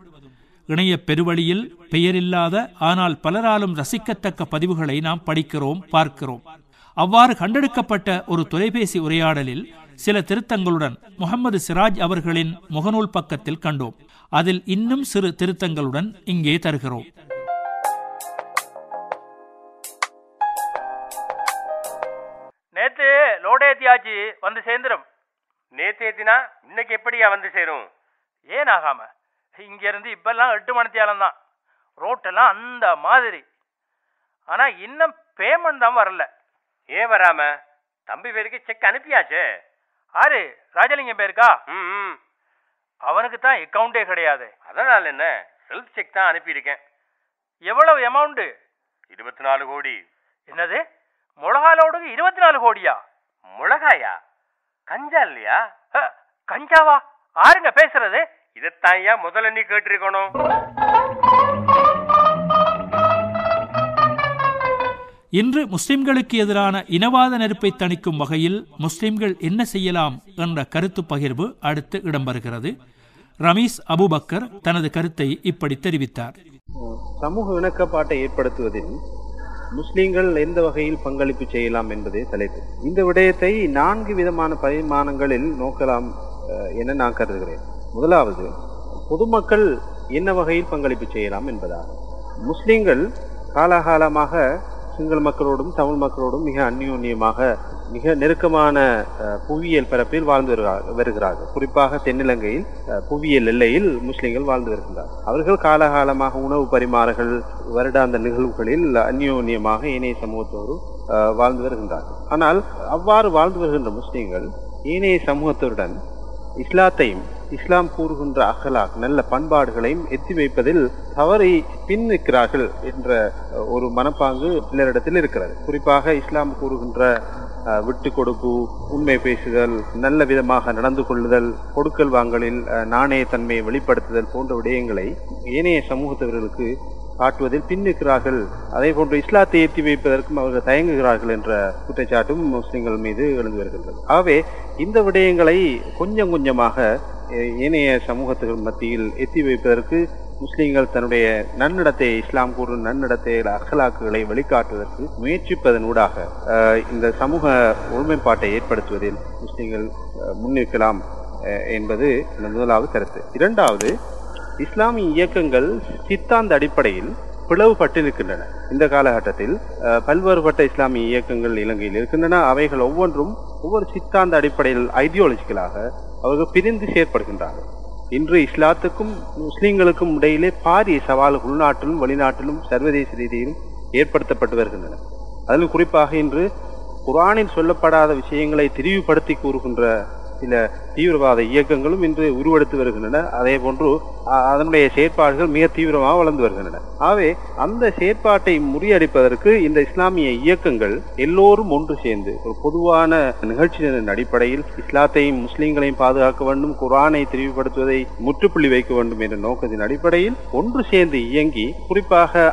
இணைய பெருவழியில் பெயரில்லாத ஆனால் பலராலும் ரசிக்கத்தக்க பதிவுகளை நாம் படிக்கிறோம், பார்க்கிறோம். அவ்வாறு கண்டெடுக்கப்பட்ட ஒரு தொலைபேசி உரையாடலில் சில திருத்தங்களுடன் முகமது சிராஜ் அவர்களின் முகநூல் பக்கத்தில் கண்டோம். அதில் இன்னும் சிறு திருத்தங்களுடன் இங்கே தருகிறோம். நேத்து லோடேத்தியாச்சு வந்து சேர்ந்துடும். நேத்து ஏத்தினா இன்னைக்கு எப்படியா வந்து சேரும்? ஏன் ஆகாம இங்க இருந்து இப்பெல்லாம் 8 மணித்தியாலம் தான். ரோட்டெல்லாம் அந்த மாதிரி. ஆனா இன்னும் பேமெண்ட் தான் வரல. ஏன் வராம? தம்பி பேருக்கு செக் அனுப்பியாச்சு. ஆறு ராஜலிங்கம் பேருக்கா? அவனுக்கு தான் அக்கவுண்டே கிடையாது. அதனால என்ன, செல்ஃப் செக் தான் அனுப்பியிருக்கேன். எவ்வளவு அமௌண்ட்? 24 கோடி. என்னது, மிளகாலோடு 24 கோடியா? மிளகாயா? கஞ்சா இல்லையா? கஞ்சாவா? ஆருங்க பேசுறது? இதைத்தான் ஐயா முதல்ல நீ கேட்டிருக்கணும். இன்று முஸ்லிம்களுக்கு எதிரான இனவாத நெருப்பை தணிக்கும் வகையில் முஸ்லிம்கள் என்ன செய்யலாம் என்ற கருத்து பகிர்வு அடுத்து இடம்பெறுகிறது. ரமீஸ் அபுபக்கர் தனது கருத்தை இப்படி தெரிவித்தார். சமூக இணக்கப்பாட்டை ஏற்படுத்துவதில் முஸ்லிம்கள் எந்த வகையில் பங்களிப்பு செய்யலாம் என்பதே தலைப்பு. இந்த விடயத்தை 4 விதமான பரிமாணங்களில் நோக்கலாம் என நான் கருதுகிறேன். முதலாவது, பொதுமக்கள் என்ன வகையில் பங்களிப்பு செய்யலாம் என்பதாகும். முஸ்லிம்கள் காலகாலமாக சிங்கள மக்களோடும் தமிழ் மக்களோடும் மிக அந்யோன்யமாக மிக நெருக்கமான புவியியல் பரப்பில் வாழ்ந்து வருகிறார்கள். குறிப்பாக தென்னிலங்கையில் புவியியல் எல்லையில் முஸ்லிம்கள் வாழ்ந்து வருகின்றார்கள். அவர்கள் காலகாலமாக உணவு பரிமாறல்கள், வருடாந்த நிகழ்வுகளில் அந்யோன்யமாக ஏனைய சமூகத்தோடு வாழ்ந்து வருகின்றார்கள். ஆனால் அவ்வாறு வாழ்ந்து வருகின்ற முஸ்லிம்கள் ஏனைய சமூகத்துடன் இஸ்லாத்தையும் இஸ்லாம் கூறுகின்ற அகலாக் நல்ல பண்பாடுகளையும் எத்தி வைப்பதில் தவறி பின்னிற்கிறார்கள் என்ற ஒரு மனப்பாங்கு சிலரிடத்தில் இருக்கிறது. குறிப்பாக இஸ்லாம் கூறுகின்ற விட்டு கொடுப்பு, உண்மை பேசுதல், நல்ல விதமாக நடந்து கொள்ளுதல், கொடுக்கல் வாங்கலில் நாணயத்தன்மையை வெளிப்படுத்துதல் போன்ற விடயங்களை ஏனைய சமூகத்தவர்களுக்கு காட்டுவதில் பின்னிற்கிறார்கள். அதே போன்று இஸ்லாத்தை ஏற்றி வைப்பதற்கும் அவர்கள் தயங்குகிறார்கள் என்ற குற்றச்சாட்டும் முஸ்லிம்கள் மீது எழுந்து வருகின்றது. ஆகவே இந்த விடயங்களை கொஞ்சம் கொஞ்சமாக ஏனைய சமூகத்துகள் மத்தியில் எத்தி வைப்பதற்கு முஸ்லிம்கள் தன்னுடைய நன்னடத்தை, இஸ்லாம் கூறும் நன்னடத்தை, அகலாக்குகளை வெளிக்காட்டுவதற்கு முயற்சிப்பதனூடாக இந்த சமூக ஒருமைப்பாட்டை ஏற்படுத்துவதில் முஸ்லிம்கள் முன்னிற்கலாம் என்பது முதலாவது கருத்து. இரண்டாவது, இஸ்லாமிய இயக்கங்கள் சித்தாந்த அடிப்படையில் பிளவுபட்டு நிற்கின்றன. இந்த காலகட்டத்தில் பல்வேறுபட்ட இஸ்லாமிய இயக்கங்கள் இலங்கையில் இருக்கின்றன. அவைகள் ஒவ்வொன்றும் ஒவ்வொரு சித்தாந்த அடிப்படையில் ஐடியாலஜிக்கலாக அவர்கள் பிரிந்து செயற்படுகின்றார்கள். இன்று இஸ்லாத்துக்கும் முஸ்லிம்களுக்கும் இடையிலே பாரிய சவால்கள் உள்நாட்டிலும் வெளிநாட்டிலும் சர்வதேச ரீதியிலும் ஏற்படுத்தப்பட்டு வருகின்றன. அதிலும் குறிப்பாக இன்று குர்ஆனில் சொல்லப்படாத விஷயங்களை திரிவுபடுத்தி கூறுகின்ற சில தீவிரவாத இயக்கங்களும் இன்று உருவெடுத்து வருகின்றன. அதே போன்று அதனுடைய செயற்பாடுகள் மிக தீவிரமாக வளர்ந்து வருகின்றன. ஆகவே அந்த செயற்பாட்டை முறியடிப்பதற்கு இந்த இஸ்லாமிய இயக்கங்கள் எல்லோரும் ஒன்று சேர்ந்து ஒரு பொதுவான நிகழ்ச்சியின் அடிப்படையில் இஸ்லாத்தையும் முஸ்லிம்களையும் பாதுகாக்க வேண்டும், குர்ஆனை திரிவுபடுத்துவதை முற்றுப்புள்ளி வைக்க வேண்டும் என்ற நோக்கத்தின் அடிப்படையில் ஒன்று சேர்ந்து இயங்கி, குறிப்பாக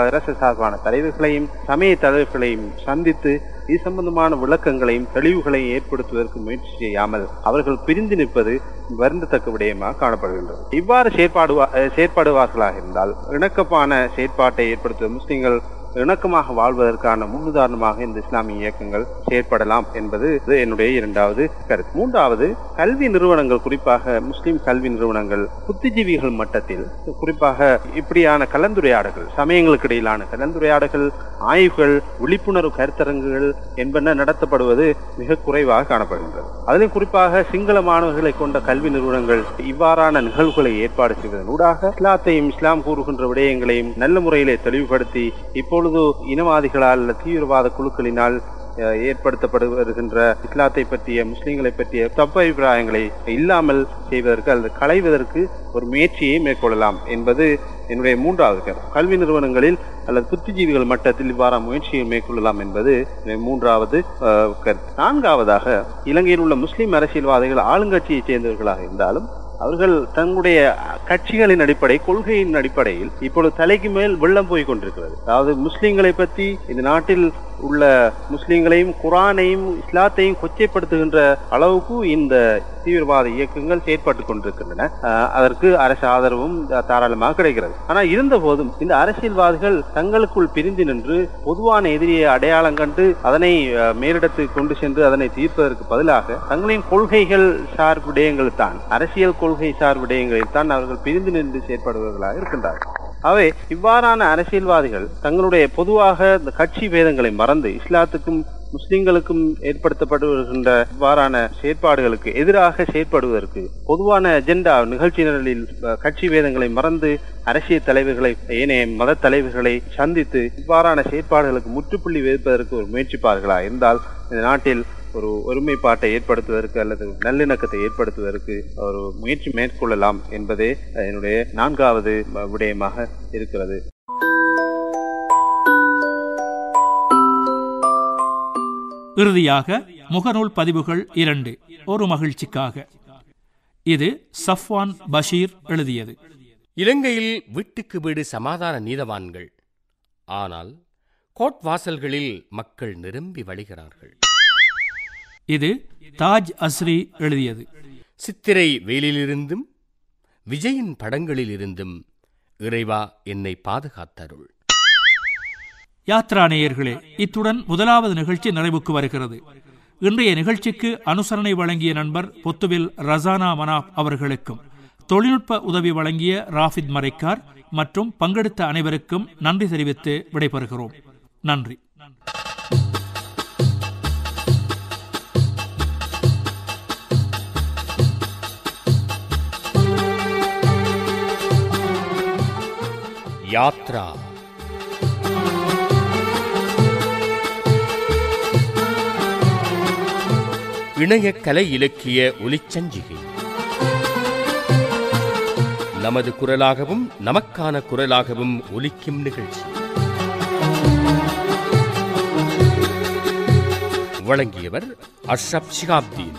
அரசு சார்பான தலைவர்களையும் சமய தலைவர்களையும் சந்தித்து இது சம்பந்தமான விளக்கங்களையும் தெளிவுகளையும் ஏற்படுத்துவதற்கு முயற்சி செய்யாமல் அவர்கள் பிரிந்து நிற்பது வருந்தத்தக்க விடயமாக காணப்படுகின்றது. இவ்வாறு செயற்பாடுவார்களாக இருந்தால் இணக்கமான செயற்பாட்டை ஏற்படுத்துவ முஸ்லிம்கள் இணக்கமாக வாழ்வதற்கான முன்னுதாரணமாக இந்த இஸ்லாமிய இயக்கங்கள் செயற்படலாம் என்பது என்னுடைய இரண்டாவது கருத்து. மூன்றாவது, கல்வி நிறுவனங்கள், குறிப்பாக முஸ்லிம் கல்வி நிறுவனங்கள் புத்திஜீவிகள் மட்டத்தில் குறிப்பாக இப்படியான கலந்துரையாடல்கள், சமயங்களுக்கு இடையிலான கலந்துரையாடல்கள், ஆய்வுகள், விழிப்புணர்வு கருத்தரங்குகள் என்பன நடத்தப்படுவது மிக குறைவாக காணப்படுகின்றது. அதிலும் குறிப்பாக சிங்கள மாணவர்களை கொண்ட கல்வி நிறுவனங்கள் இவ்வாறான நிகழ்வுகளை ஏற்பாடு செய்வதனூடாக இஸ்லாத்தையும் இஸ்லாம் கூறுகின்ற விடயங்களையும் நல்ல முறையிலே தெளிவுபடுத்தி இப்பொழுது இனவாதிகளால் தீவிரவாத குழுக்களினால் ஏற்படுத்தப்படு வருகின்ற இஸ்லாத்தை பற்றிய முஸ்லிம்களை பற்றிய தப்பு அபிப்பிராயங்களை இல்லாமல் செய்வதற்கு அல்லது களைவதற்கு ஒரு முயற்சியை மேற்கொள்ளலாம் என்பது என்னுடைய மூன்றாவது கருத்து. கல்வி நிறுவனங்களில் அல்லது புத்திஜீவிகள் மட்டத்தில் இவ்வாறு முயற்சியை மேற்கொள்ளலாம் என்பது மூன்றாவது கருத்து. நான்காவதாக, இலங்கையில் உள்ள முஸ்லிம் அரசியல்வாதிகள் ஆளுங்கட்சியை சேர்ந்தவர்களாக இருந்தாலும் அவர்கள் தங்களுடைய கட்சிகளின் அடிப்படை, கொள்கையின் அடிப்படையில் இப்பொழுது தலைக்கு மேல் வெள்ளம் போய் கொண்டிருக்கிறது. அதாவது முஸ்லிம்களை பற்றி இந்த நாட்டில் உள்ள முஸ்லிம்களையும் குர்ஆனையும் இஸ்லாத்தையும் கொச்சைப்படுத்துகின்ற அளவுக்கு இந்த தீவிரவாத இயக்கங்கள் செயற்பட்டுக் கொண்டிருக்கின்றன. அதற்கு அரசு ஆதரவும் தாராளமாக கிடைக்கிறது. ஆனால் இருந்த போதும் இந்த அரசியல்வாதிகள் தங்களுக்குள் பிரிந்து நின்று பொதுவான எதிரியை அடையாளம் கண்டு அதனை மேலிடத்துக்கு கொண்டு சென்று அதனை தீர்ப்பதற்கு பதிலாக தங்களின் கொள்கைகள் சார் விடயங்கள் தான், அரசியல் கொள்கை சார் விடயங்களில் தான் அவர்கள் பிரிந்து நின்று செயற்படுபவர்களாக இருக்கின்றார்கள். அவை இவ்வாறான அரசியல்வாதிகள் தங்களுடைய பொதுவாக இந்த கட்சி பேதங்களை மறந்து இஸ்லாத்துக்கும் முஸ்லிம்களுக்கும் ஏற்படுத்தப்பட்டு வருகின்ற இவ்வாறான செயற்பாடுகளுக்கு எதிராக செயற்படுவதற்கு பொதுவான அஜெண்டா நிகழ்ச்சிகளில் கட்சி வேதங்களை மறந்து அரசியல் தலைவர்களை ஏனைய மத தலைவர்களை சந்தித்து இவ்வாறான செயற்பாடுகளுக்கு முற்றுப்புள்ளி வைப்பதற்கு ஒரு முயற்சிப்பார்களா இருந்தால் இந்த நாட்டில் ஒரு ஒருமைப்பாட்டை ஏற்படுத்துவதற்கு அல்லது நல்லிணக்கத்தை ஏற்படுத்துவதற்கு ஒரு முயற்சி மேற்கொள்ளலாம் என்பதே என்னுடைய 4வது விடயமாக இருக்கிறது. இறுதியாக முகநூல் பதிவுகள் 2 ஒரு மகிழ்ச்சிக்காக. இது சஃப்வான் பஷீர் எழுதியது. இலங்கையில் வீட்டுக்கு வீடு சமாதான நீதவான்கள், ஆனால் கோர்ட் வாசல்களில் மக்கள் நிரம்பி வழிகிறார்கள். இது தாஜ் அஸ்ரி எழுதியது. சித்திரை வேலிலிருந்தும் விஜயின் படங்களிலிருந்தும் இறைவா என்னை பாதுகாத்தருள். யாத்ரா நேயர்களே, இத்துடன் 1வது நிகழ்ச்சி நிறைவுக்கு வருகிறது. இன்றைய நிகழ்ச்சிக்கு அனுசரணை வழங்கிய நண்பர் பொத்துவில் ரசானா மனாப் அவர்களுக்கும், தொழில்நுட்ப உதவி வழங்கிய ராஃபித் மரைக்கார் மற்றும் பங்கெடுத்த அனைவருக்கும் நன்றி தெரிவித்து விடைபெறுகிறோம். நன்றி. யாத்ரா இணைய கலை இலக்கிய ஒலிச்சஞ்சிகை. நமது குரலாகவும் நமக்கான குரலாகவும் ஒலிக்கும் நிகழ்ச்சி. வழங்கியவர் அஷ்ரப் ஷிகாப்தீன்.